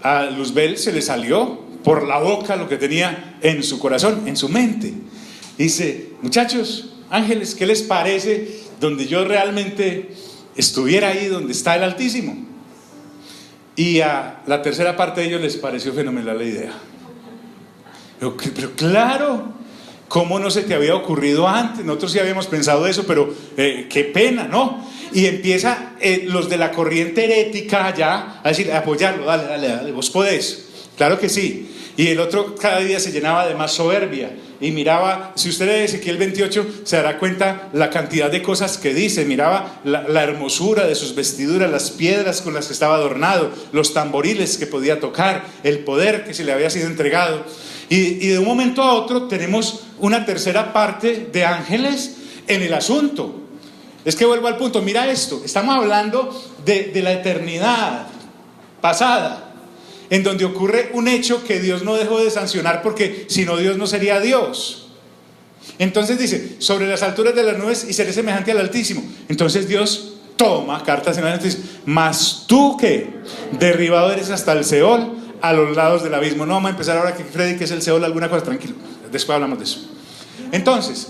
a Luzbel se le salió por la boca lo que tenía en su corazón, en su mente. Dice, muchachos, ángeles, ¿qué les parece donde yo realmente estuviera ahí donde está el Altísimo? Y a la tercera parte de ellos les pareció fenomenal la idea. Pero claro, ¿cómo no se te había ocurrido antes? Nosotros sí habíamos pensado eso, pero qué pena, ¿no? Y empieza los de la corriente herética ya a decir, apoyarlo, dale, vos podés. Claro que sí. Y el otro cada día se llenaba de más soberbia y miraba, si usted lee Ezequiel 28 se dará cuenta la cantidad de cosas que dice, miraba la hermosura de sus vestiduras, las piedras con las que estaba adornado, los tamboriles que podía tocar, el poder que se le había sido entregado. Y de un momento a otro tenemos una tercera parte de ángeles en el asunto. Es que vuelvo al punto, mira esto, estamos hablando de la eternidad pasada, en donde ocurre un hecho que Dios no dejó de sancionar, porque si no Dios no sería Dios. Entonces dice, sobre las alturas de las nubes y seré semejante al Altísimo. Entonces Dios toma cartas en la dice, mas tú que derribado eres hasta el Seol, a los lados del abismo. No vamos a empezar ahora que Freddy, que es el Seol, alguna cosa, tranquilo, después hablamos de eso. Entonces,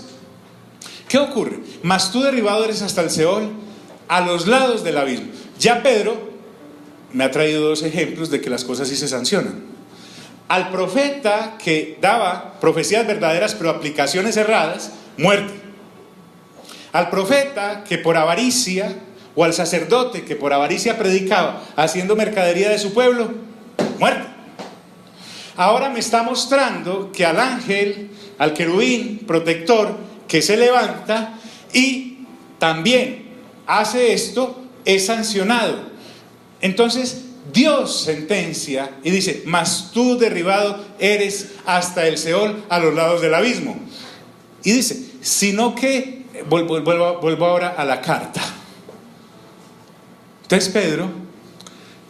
¿qué ocurre? Mas tú derribado eres hasta el Seol, a los lados del abismo. Ya Pedro me ha traído dos ejemplos de que las cosas sí se sancionan. Al profeta que daba profecías verdaderas pero aplicaciones erradas, muerte. Al profeta que por avaricia, o al sacerdote que por avaricia predicaba haciendo mercadería de su pueblo, muerte. Ahora me está mostrando que al ángel, al querubín protector que se levanta y también hace esto, es sancionado. Entonces Dios sentencia y dice, mas tú derribado eres hasta el Seol, a los lados del abismo. Y dice, sino que, vuelvo ahora a la carta. Entonces Pedro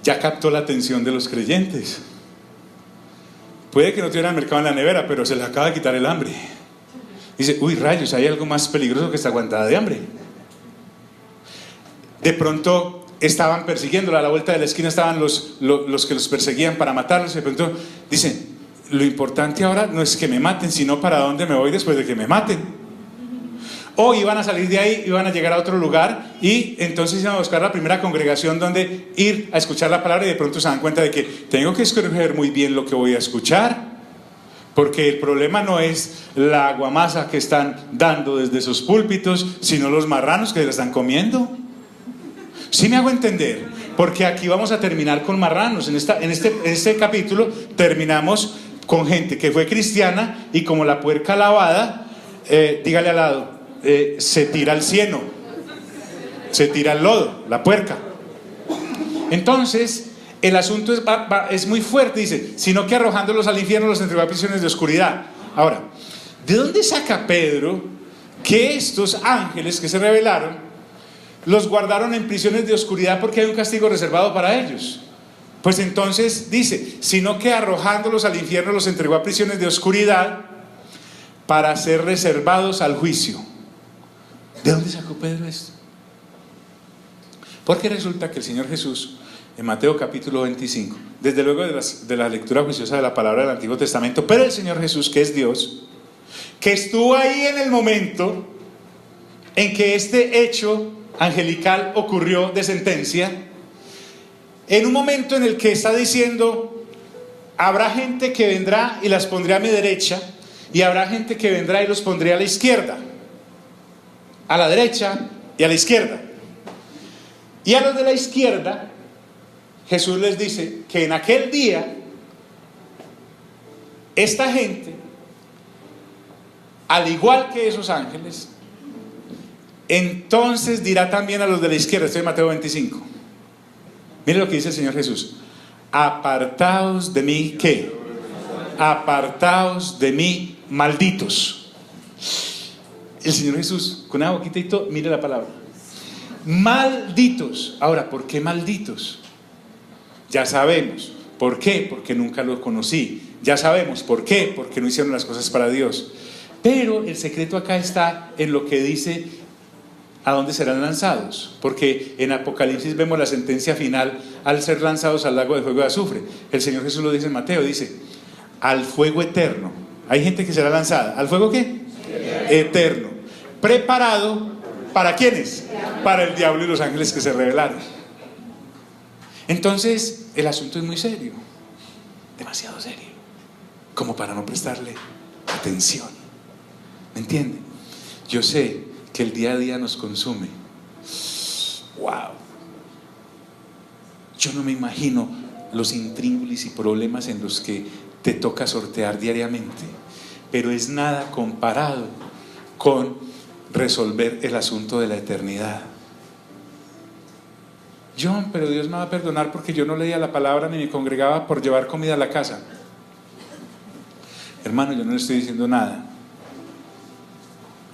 ya captó la atención de los creyentes. Puede que no tuviera mercado en la nevera, pero se le acaba de quitar el hambre. Dice, uy, rayos, hay algo más peligroso que esta aguantada de hambre. De pronto estaban persiguiéndola, a la vuelta de la esquina estaban los que los perseguían para matarlos. De pronto dicen, lo importante ahora no es que me maten, sino para dónde me voy después de que me maten. O iban a salir de ahí, iban a llegar a otro lugar y entonces iban a buscar la primera congregación donde ir a escuchar la palabra, y de pronto se dan cuenta de que tengo que escoger muy bien lo que voy a escuchar, porque el problema no es la aguamasa que están dando desde sus púlpitos, sino los marranos que la están comiendo. ¿Sí me hago entender? Porque aquí vamos a terminar con marranos. En este capítulo terminamos con gente que fue cristiana y como la puerca lavada, dígale al lado, se tira al cieno, se tira al lodo, la puerca. Entonces el asunto es muy fuerte, dice, sino que arrojándolos al infierno los entregó a prisiones de oscuridad. Ahora, ¿de dónde saca Pedro que estos ángeles que se rebelaron los guardaron en prisiones de oscuridad porque hay un castigo reservado para ellos? Pues entonces dice, sino que arrojándolos al infierno los entregó a prisiones de oscuridad para ser reservados al juicio. ¿De dónde sacó Pedro esto? Porque resulta que el Señor Jesús, en Mateo capítulo 25, desde luego de la lectura juiciosa de la palabra del Antiguo Testamento, pero el Señor Jesús, que es Dios, que estuvo ahí en el momento en que este hecho angelical ocurrió de sentencia, en un momento en el que está diciendo, habrá gente que vendrá y las pondré a mi derecha, y habrá gente que vendrá y los pondré a la izquierda, a la derecha y a la izquierda. Y a los de la izquierda Jesús les dice que en aquel día esta gente, al igual que esos ángeles, entonces dirá también a los de la izquierda, estoy en Mateo 25. Mire lo que dice el Señor Jesús: apartaos de mí, ¿qué? Apartaos de mí, malditos. El Señor Jesús, con una boquita y todo, mire la palabra: malditos. Ahora, ¿por qué malditos? Ya sabemos. ¿Por qué? Porque nunca lo conocí. Ya sabemos. ¿Por qué? Porque no hicieron las cosas para Dios. Pero el secreto acá está en lo que dice a dónde serán lanzados. Porque en Apocalipsis vemos la sentencia final al ser lanzados al lago de fuego de azufre. El Señor Jesús lo dice en Mateo, dice: al fuego eterno. Hay gente que será lanzada. ¿Al fuego qué? Eterno. Preparado, ¿para quiénes? Para el diablo y los ángeles que se rebelaron. Entonces, el asunto es muy serio, demasiado serio, como para no prestarle atención. ¿Me entienden? Yo sé que el día a día nos consume. ¡Wow! Yo no me imagino los intríngulis y problemas en los que te toca sortear diariamente, pero es nada comparado con resolver el asunto de la eternidad. John, pero Dios me va a perdonar porque yo no leía la palabra ni me congregaba por llevar comida a la casa. Hermano, yo no le estoy diciendo nada.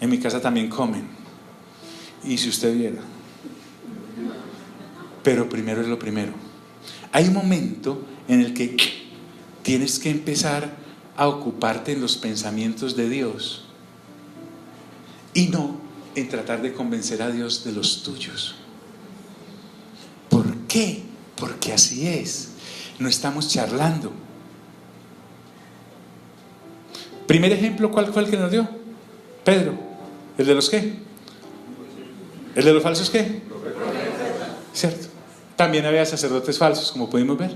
En mi casa también comen. Y si usted viera. Pero primero es lo primero. Hay un momento en el que tienes que empezar a ocuparte en los pensamientos de Dios y no en tratar de convencer a Dios de los tuyos. ¿Por qué? Porque así es. No estamos charlando. Primer ejemplo, ¿cuál fue el que nos dio? Pedro. ¿El de los qué? ¿El de los falsos qué? ¿Cierto? También había sacerdotes falsos, como pudimos ver.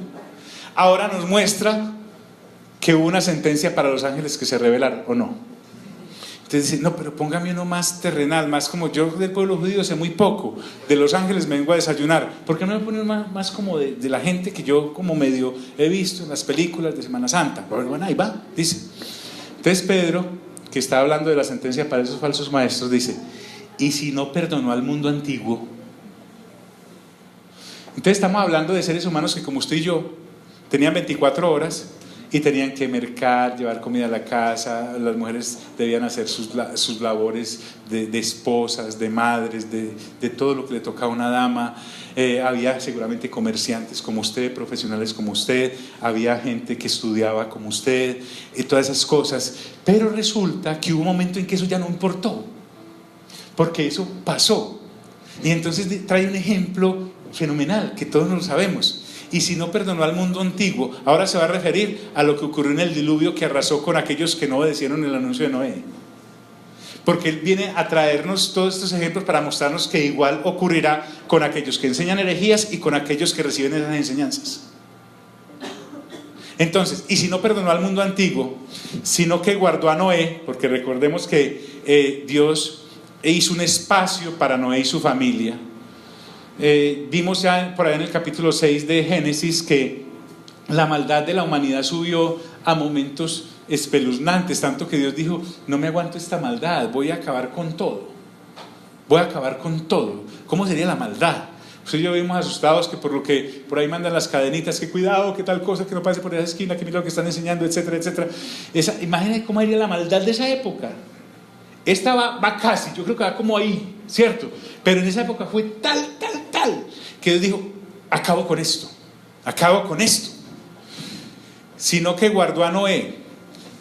Ahora nos muestra que hubo una sentencia para los ángeles que se rebelaron, ¿o no? Entonces dice: no, pero póngame uno más terrenal, más como yo del pueblo judío sé muy poco, de los ángeles me vengo a desayunar. ¿Por qué no me pone más como de la gente que yo como medio he visto en las películas de Semana Santa? Bueno, ahí va, dice. Entonces Pedro, que está hablando de la sentencia para esos falsos maestros, dice: ¿y si no perdonó al mundo antiguo? Entonces estamos hablando de seres humanos que, como usted y yo, tenían 24 horas y tenían que mercar, llevar comida a la casa. Las mujeres debían hacer sus labores de esposas, de madres, de todo lo que le toca a una dama. Había seguramente comerciantes como usted, profesionales como usted, había gente que estudiaba como usted, y todas esas cosas. Pero resulta que hubo un momento en que eso ya no importó, porque eso pasó. Y entonces trae un ejemplo fenomenal que todos lo sabemos. Y si no perdonó al mundo antiguo, ahora se va a referir a lo que ocurrió en el diluvio, que arrasó con aquellos que no obedecieron el anuncio de Noé. Porque él viene a traernos todos estos ejemplos para mostrarnos que igual ocurrirá con aquellos que enseñan herejías y con aquellos que reciben esas enseñanzas. Entonces, y si no perdonó al mundo antiguo, sino que guardó a Noé, porque recordemos que Dios hizo un espacio para Noé y su familia. Vimos ya por ahí en el capítulo 6 de Génesis que la maldad de la humanidad subió a momentos espeluznantes, tanto que Dios dijo: no me aguanto esta maldad, voy a acabar con todo. Voy a acabar con todo. ¿Cómo sería la maldad? Usted y yo vimos asustados que por lo que por ahí mandan las cadenitas, que cuidado, que tal cosa, que no pase por esa esquina, que mira lo que están enseñando, etcétera, etcétera. Imagínate cómo sería la maldad de esa época. Esta va casi, yo creo que va como ahí, ¿cierto? Pero en esa época fue tal, que Dios dijo: acabo con esto. Sino que guardó a Noé.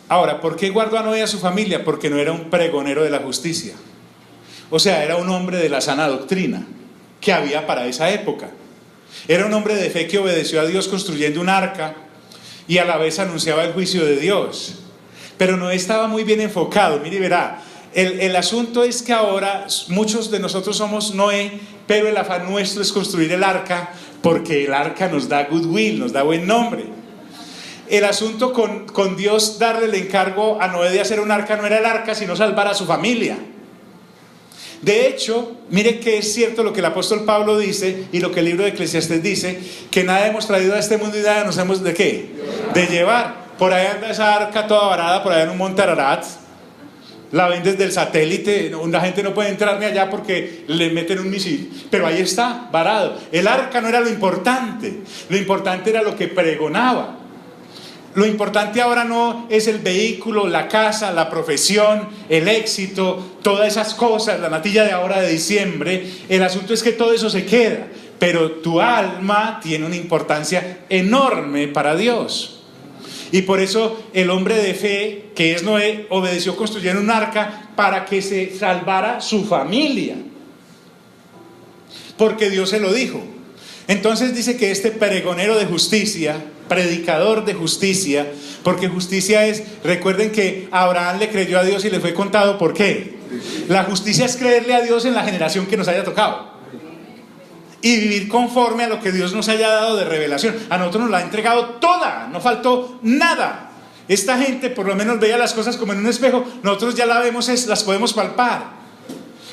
Ahora, ¿por qué guardó a Noé a su familia? Porque no era un pregonero de la justicia. O sea, era un hombre de la sana doctrina que había para esa época. Era un hombre de fe que obedeció a Dios construyendo un arca y a la vez anunciaba el juicio de Dios. Pero Noé estaba muy bien enfocado. Mire, verá, el asunto es que ahora muchos de nosotros somos Noé, pero el afán nuestro es construir el arca, porque el arca nos da goodwill, nos da buen nombre. El asunto con Dios darle el encargo a Noé de hacer un arca no era el arca, sino salvar a su familia. De hecho, mire que es cierto lo que el apóstol Pablo dice y lo que el libro de Eclesiastés dice, que nada hemos traído a este mundo y nada nos hemos ¿de qué? De llevar. Por ahí anda esa arca toda varada, por allá en un monte Ararat, La ven desde el satélite, la gente no puede entrarme allá porque le meten un misil, pero ahí está, varado. El arca no era lo importante era lo que pregonaba. Lo importante ahora no es el vehículo, la casa, la profesión, el éxito, todas esas cosas, la natilla de ahora de diciembre. El asunto es que todo eso se queda, pero tu alma tiene una importancia enorme para Dios. Y por eso el hombre de fe, que es Noé, obedeció construyendo un arca para que se salvara su familia, porque Dios se lo dijo. Entonces dice que este pregonero de justicia, predicador de justicia, porque justicia es, recuerden que Abraham le creyó a Dios y le fue contado. ¿Por qué? La justicia es creerle a Dios en la generación que nos haya tocado y vivir conforme a lo que Dios nos haya dado de revelación. A nosotros nos la ha entregado toda, no faltó nada. Esta gente por lo menos veía las cosas como en un espejo, nosotros ya la vemos, las podemos palpar.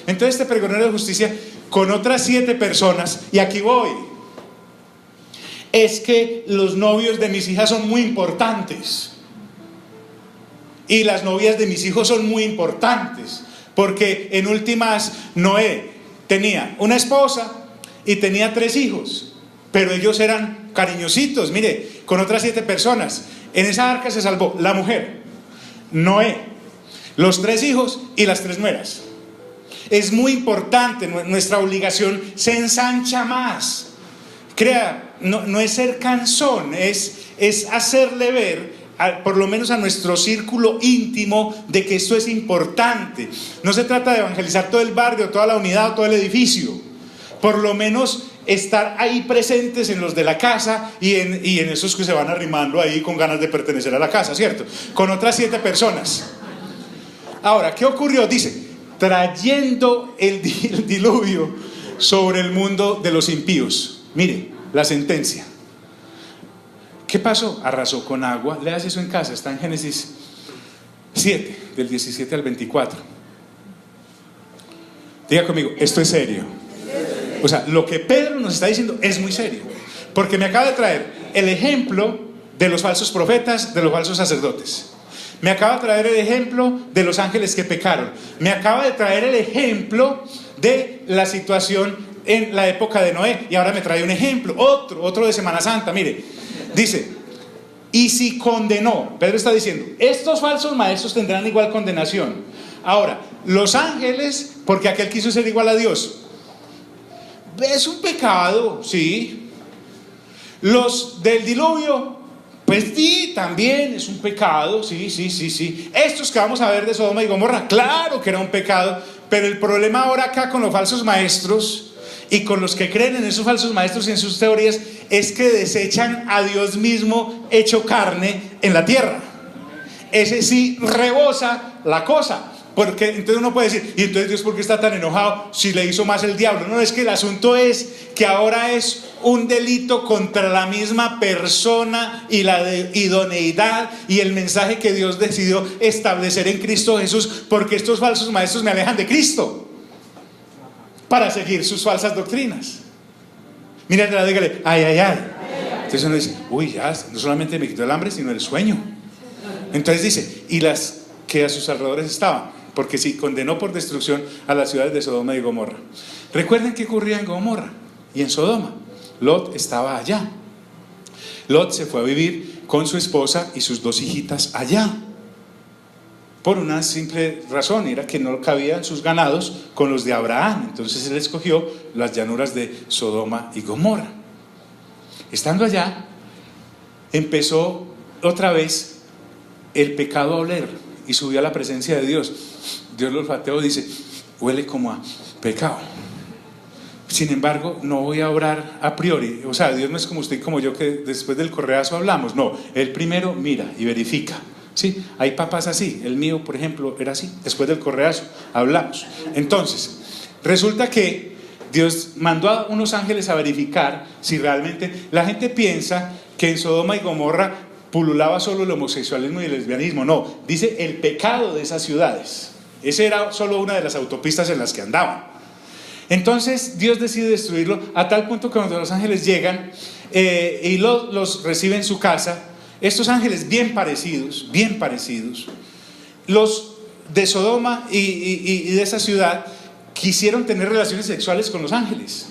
Entonces este pregonero de justicia con otras 7 personas, y aquí voy, es que los novios de mis hijas son muy importantes y las novias de mis hijos son muy importantes, porque en últimas Noé tenía una esposa y tenía 3 hijos, pero ellos eran cariñositos. Mire, con otras 7 personas. En esa arca se salvó la mujer, Noé, los 3 hijos y las 3 nueras. Es muy importante, nuestra obligación se ensancha más. Crea, no es ser cansón, es hacerle ver, por lo menos a nuestro círculo íntimo, de que esto es importante. No se trata de evangelizar todo el barrio, toda la unidad o todo el edificio. Por lo menos estar ahí presentes en los de la casa y en esos que se van arrimando ahí con ganas de pertenecer a la casa, ¿cierto? Con otras 7 personas. Ahora, ¿qué ocurrió? Dice, trayendo el diluvio sobre el mundo de los impíos. Mire, la sentencia. ¿Qué pasó? Arrasó con agua. Leas eso en casa, está en Génesis 7, del 17 al 24. Diga conmigo, esto es serio. O sea, lo que Pedro nos está diciendo es muy serio, porque me acaba de traer el ejemplo de los falsos profetas, de los falsos sacerdotes. Me acaba de traer el ejemplo de los ángeles que pecaron. Me acaba de traer el ejemplo de la situación en la época de Noé. Y ahora me trae un ejemplo, otro de Semana Santa. Mire, dice, y si condenó, Pedro está diciendo, estos falsos maestros tendrán igual condenación. Ahora, los ángeles, porque aquel quiso ser igual a Dios, es un pecado, sí. Los del diluvio, pues sí, también es un pecado, sí. Estos que vamos a ver de Sodoma y Gomorra, claro que era un pecado. Pero el problema ahora acá con los falsos maestros y con los que creen en esos falsos maestros y en sus teorías, es que desechan a Dios mismo hecho carne en la tierra. Ese sí rebosa la cosa. Porque entonces uno puede decir, ¿y entonces Dios por qué está tan enojado si le hizo más el diablo? No, es que el asunto es que ahora es un delito contra la misma persona y la de idoneidad y el mensaje que Dios decidió establecer en Cristo Jesús, porque estos falsos maestros me alejan de Cristo para seguir sus falsas doctrinas. Miren, dígale, ay. Entonces uno dice, uy, ya, no solamente me quitó el hambre, sino el sueño. Entonces dice, y las que a sus alrededores estaban, porque sí, condenó por destrucción a las ciudades de Sodoma y Gomorra. Recuerden qué ocurría en Gomorra y en Sodoma. Lot estaba allá. Lot se fue a vivir con su esposa y sus 2 hijitas allá, por una simple razón, era que no cabían sus ganados con los de Abraham. Entonces él escogió las llanuras de Sodoma y Gomorra. Estando allá, empezó otra vez el pecado a oler y subió a la presencia de Dios. Dios lo olfateó y dice, huele como a pecado. Sin embargo, no voy a obrar a priori. O sea, Dios no es como usted y como yo, que después del correazo hablamos. No, Él primero mira y verifica. ¿Sí? Hay papás así. El mío, por ejemplo, era así. Después del correazo hablamos. Entonces, resulta que Dios mandó a unos ángeles a verificar si realmente... La gente piensa que en Sodoma y Gomorra pululaba solo el homosexualismo y el lesbianismo. No, dice el pecado de esas ciudades. Esa era solo una de las autopistas en las que andaban. Entonces Dios decide destruirlo, a tal punto que cuando los ángeles llegan y los reciben en su casa, estos ángeles bien parecidos, los de Sodoma y de esa ciudad quisieron tener relaciones sexuales con los ángeles.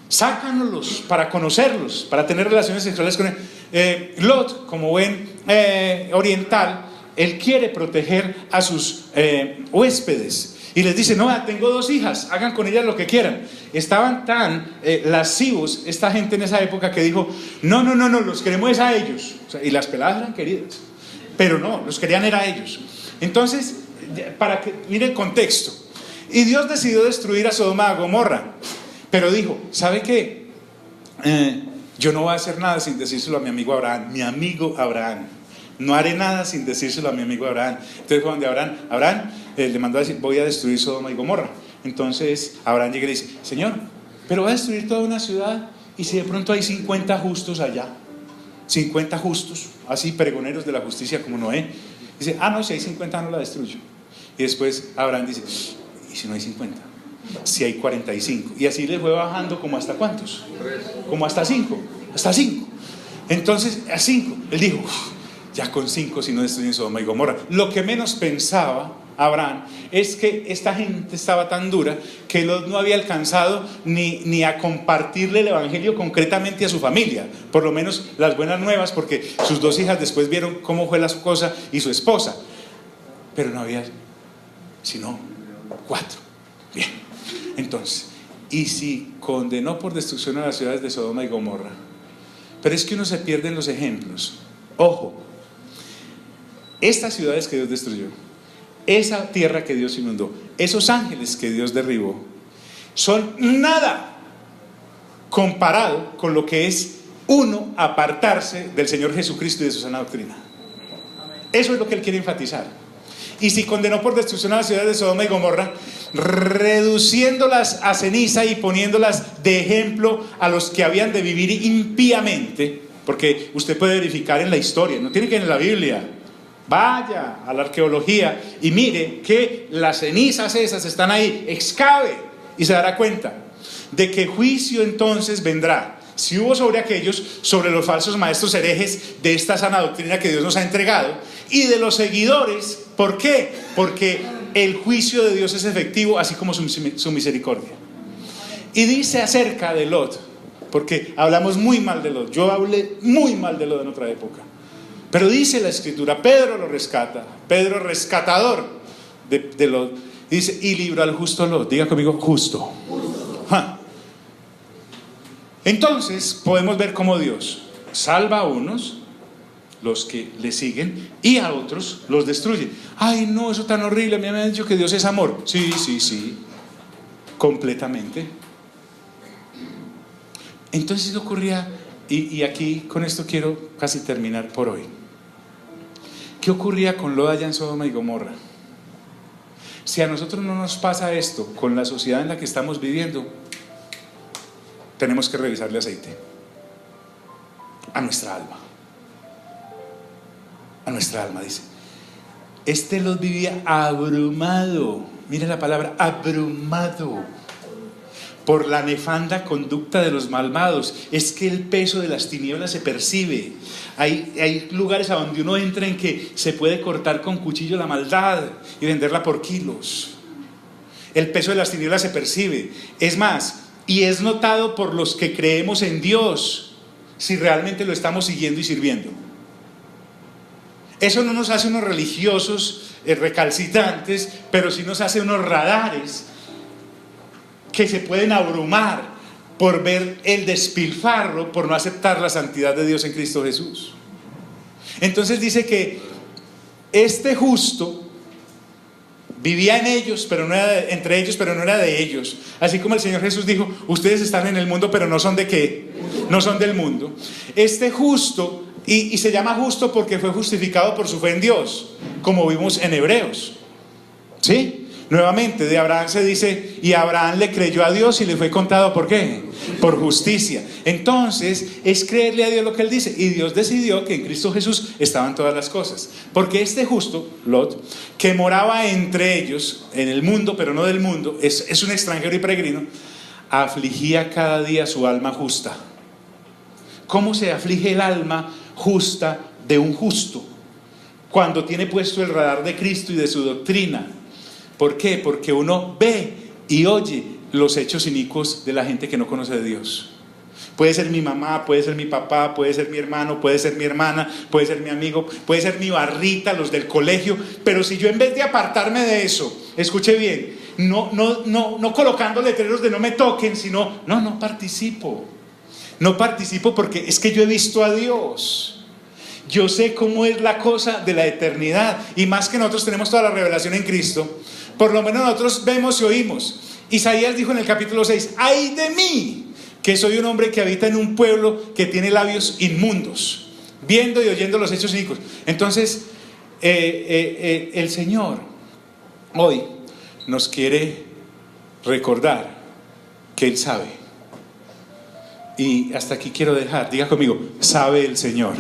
Sácanos para conocerlos, para tener relaciones sexuales con él. Lot, como buen oriental, él quiere proteger a sus huéspedes y les dice: no, tengo 2 hijas, hagan con ellas lo que quieran. Estaban tan lascivos esta gente en esa época que dijo: no, los queremos a ellos. O sea, y las peladas eran queridas, pero no, los querían era a ellos. Entonces, para que mire el contexto, y Dios decidió destruir a Sodoma y a Gomorra, pero dijo: ¿sabe qué? Yo no voy a hacer nada sin decírselo a mi amigo Abraham. Mi amigo Abraham, no haré nada sin decírselo a mi amigo Abraham. Entonces fue donde Abraham le mandó a decir: voy a destruir Sodoma y Gomorra. Entonces Abraham llega y le dice: Señor, pero va a destruir toda una ciudad, y si de pronto hay 50 justos allá, 50 justos, así pregoneros de la justicia como Noé. Dice: no, si hay 50 no la destruyo. Y después Abraham dice: ¿y si no hay 50? Si hay 45. Y así le fue bajando como hasta ¿cuántos? Como hasta 5. Hasta 5. Entonces a 5. Él dijo: ya con 5 si no destruyen Sodoma y Gomorra. Lo que menos pensaba Abraham es que esta gente estaba tan dura que Lot no había alcanzado ni a compartirle el evangelio concretamente a su familia, por lo menos las buenas nuevas, porque sus 2 hijas después vieron cómo fue la cosa, y su esposa, pero no había sino 4. Bien, entonces, ¿y si condenó por destrucción a las ciudades de Sodoma y Gomorra? Pero es que uno se pierde en los ejemplos. Ojo, estas ciudades que Dios destruyó, esa tierra que Dios inundó, esos ángeles que Dios derribó, son nada comparado con lo que es uno apartarse del Señor Jesucristo y de su sana doctrina. Eso es lo que Él quiere enfatizar. Y si condenó por destrucción a las ciudades de Sodoma y Gomorra, reduciéndolas a ceniza y poniéndolas de ejemplo a los que habían de vivir impíamente, porque usted puede verificar en la historia, no tiene que ir en la Biblia, vaya a la arqueología y mire que las cenizas esas están ahí, excave y se dará cuenta de que juicio entonces vendrá, si hubo sobre aquellos, sobre los falsos maestros herejes de esta sana doctrina que Dios nos ha entregado, y de los seguidores. ¿Por qué? Porque el juicio de Dios es efectivo, así como su misericordia. Y dice acerca de Lot, porque hablamos muy mal de Lot, yo hablé muy mal de Lot en otra época, pero dice la escritura, Pedro lo rescata, Pedro rescatador de Lot, dice: y libró al justo Lot. Diga conmigo: justo. Entonces podemos ver cómo Dios salva a unos, los que le siguen, y a otros los destruye. Ay, no, eso tan horrible. A mí me han dicho que Dios es amor. Sí, completamente. Entonces ocurría, y aquí con esto quiero casi terminar por hoy. ¿Qué ocurría con Lot allá en Sodoma y Gomorra? Si a nosotros no nos pasa esto con la sociedad en la que estamos viviendo, tenemos que revisarle aceite a nuestra alma. A nuestra alma, dice. Este Lot vivía abrumado, mire la palabra, abrumado, por la nefanda conducta de los malvados. Es que el peso de las tinieblas se percibe. Hay lugares a donde uno entra en que se puede cortar con cuchillo la maldad y venderla por kilos. El peso de las tinieblas se percibe. Es más, y es notado por los que creemos en Dios, si realmente lo estamos siguiendo y sirviendo. Eso no nos hace unos religiosos recalcitrantes, pero sí nos hace unos radares que se pueden abrumar por ver el despilfarro, por no aceptar la santidad de Dios en Cristo Jesús. Entonces dice que este justo vivía en ellos, pero no era entre ellos, pero no era de ellos. Así como el Señor Jesús dijo: ustedes están en el mundo, pero no son de ¿qué? No son del mundo. Este justo, y se llama justo porque fue justificado por su fe en Dios, como vimos en Hebreos. ¿Sí? Nuevamente, de Abraham se dice: y Abraham le creyó a Dios y le fue contado ¿por qué? Por justicia. Entonces es creerle a Dios lo que Él dice, y Dios decidió que en Cristo Jesús estaban todas las cosas, porque este justo, Lot, que moraba entre ellos, en el mundo pero no del mundo, es un extranjero y peregrino, afligía cada día su alma justa. ¿Cómo se aflige el alma justa de un justo? cuando tiene puesto el radar de Cristo y de su doctrina. ¿Por qué? Porque uno ve y oye los hechos inicuos de la gente que no conoce de Dios. Puede ser mi mamá, puede ser mi papá, puede ser mi hermano, puede ser mi hermana, puede ser mi amigo, puede ser mi barrita, los del colegio. Pero si yo, en vez de apartarme de eso, escuche bien, no colocando letreros de no me toquen, sino no participo. No participo porque es que yo he visto a Dios. Yo sé cómo es la cosa de la eternidad. Y más que nosotros tenemos toda la revelación en Cristo, por lo menos nosotros vemos y oímos. Isaías dijo en el capítulo 6: ¡ay de mí! Que soy un hombre que habita en un pueblo que tiene labios inmundos, viendo y oyendo los hechos inicuos. Entonces, el Señor hoy nos quiere recordar que Él sabe. Y hasta aquí quiero dejar, diga conmigo, sabe el Señor.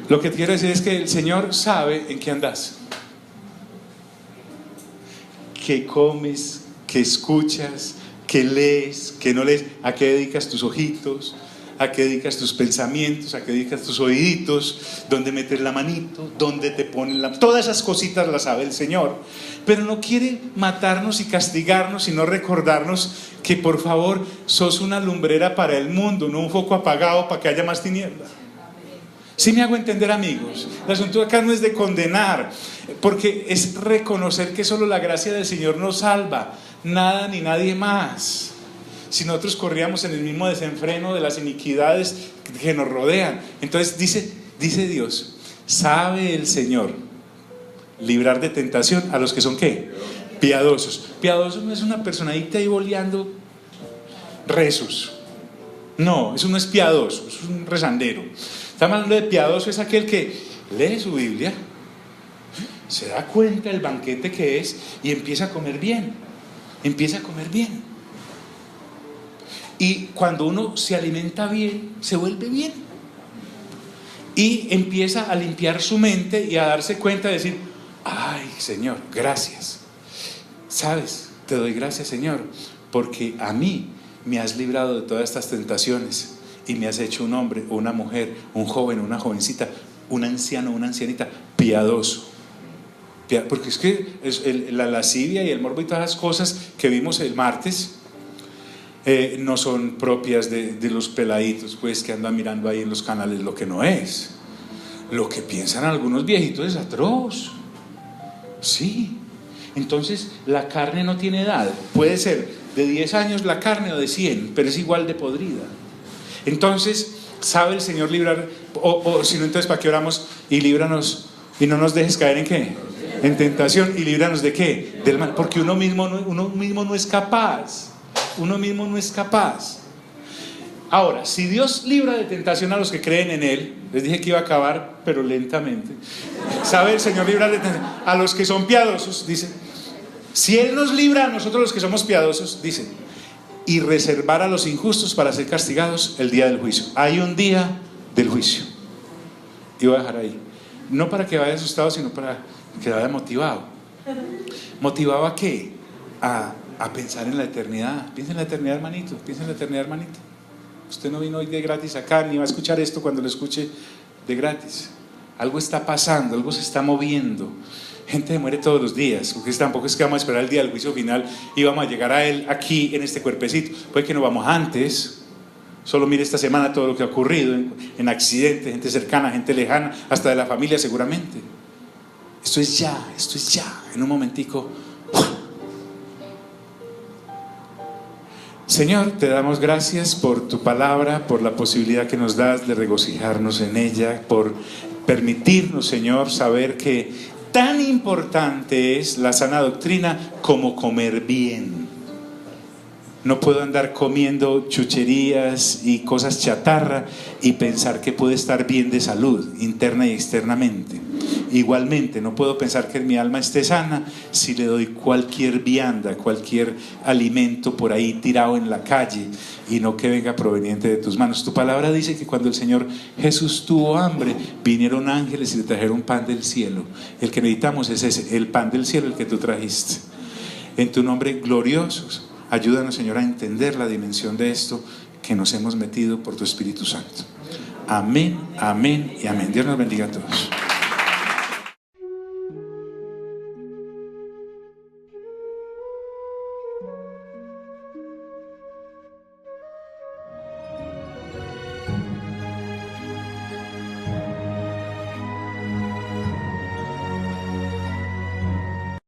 Lo que quiero decir es que el Señor sabe en qué andas, qué comes, qué escuchas, qué lees, qué no lees, a qué dedicas tus ojitos, a qué dedicas tus pensamientos, a qué dedicas tus oíditos, dónde metes la manito, dónde te ponen todas esas cositas las sabe el Señor. Pero no quiere matarnos y castigarnos, sino recordarnos que por favor sos una lumbrera para el mundo, no un foco apagado para que haya más tiniebla. ¿Sí me hago entender, amigos? El asunto acá no es de condenar, porque es reconocer que solo la gracia del Señor nos salva, nada ni nadie más. Si nosotros corríamos en el mismo desenfreno de las iniquidades que nos rodean. Entonces dice Dios, sabe el Señor librar de tentación a los que son ¿qué? Piadosos. Piadoso no es una personadita ahí boleando rezos. No, eso no es piadoso, eso es un rezandero. Estamos hablando de piadoso, es aquel que lee su Biblia, se da cuenta del banquete que es y empieza a comer bien. Empieza a comer bien. Y cuando uno se alimenta bien, se vuelve bien. Y empieza a limpiar su mente y a darse cuenta de decir: ay, Señor, gracias. ¿Sabes? Te doy gracias, Señor, porque a mí me has librado de todas estas tentaciones y me has hecho un hombre, una mujer, un joven, una jovencita, un anciano, una ancianita piadoso. Porque es que la lascivia y el morbo y todas las cosas que vimos el martes no son propias de los peladitos pues que andan mirando ahí en los canales lo que no es. Lo que piensan algunos viejitos es atroz. Sí. Entonces la carne no tiene edad. Puede ser de 10 años la carne o de 100, pero es igual de podrida. Entonces sabe el Señor librar, o si no, entonces ¿para qué oramos? Y líbranos y no nos dejes caer en ¿qué? En tentación, y líbranos de ¿qué? Del mal, porque uno mismo no es capaz. Uno mismo no es capaz. Ahora, si Dios libra de tentación a los que creen en Él, les dije que iba a acabar, pero lentamente. ¿Sabe el Señor librar de tentación? A los que son piadosos, dice. Si Él nos libra a nosotros los que somos piadosos, dice, y reservar a los injustos para ser castigados el día del juicio. Hay un día del juicio. Y voy a dejar ahí. No para que vaya asustado, sino para que vaya motivado. ¿Motivado a qué? A pensar en la eternidad. Piensa en la eternidad, hermanito. Piensa en la eternidad, hermanito. Usted no vino hoy de gratis acá, ni va a escuchar esto cuando lo escuche de gratis. Algo está pasando, algo se está moviendo. Gente muere todos los días, porque tampoco es que vamos a esperar el día del juicio final y vamos a llegar a Él aquí en este cuerpecito. Puede que nos vamos antes. Solo mire esta semana todo lo que ha ocurrido en accidentes, gente cercana, gente lejana, hasta de la familia seguramente. Esto es ya, en un momentico. Señor, te damos gracias por tu palabra, por la posibilidad que nos das de regocijarnos en ella, por permitirnos, Señor, saber que tan importante es la sana doctrina como comer bien. No puedo andar comiendo chucherías y cosas chatarra y pensar que puedo estar bien de salud, interna y externamente. Igualmente, no puedo pensar que mi alma esté sana si le doy cualquier vianda, cualquier alimento por ahí tirado en la calle y no que venga proveniente de tus manos. Tu palabra dice que cuando el Señor Jesús tuvo hambre, vinieron ángeles y le trajeron pan del cielo. El que necesitamos es ese, el pan del cielo, el que tú trajiste. En tu nombre, gloriosos. Ayúdanos, Señor, a entender la dimensión de esto que nos hemos metido por tu Espíritu Santo. Amén, amén y amén. Dios nos bendiga a todos.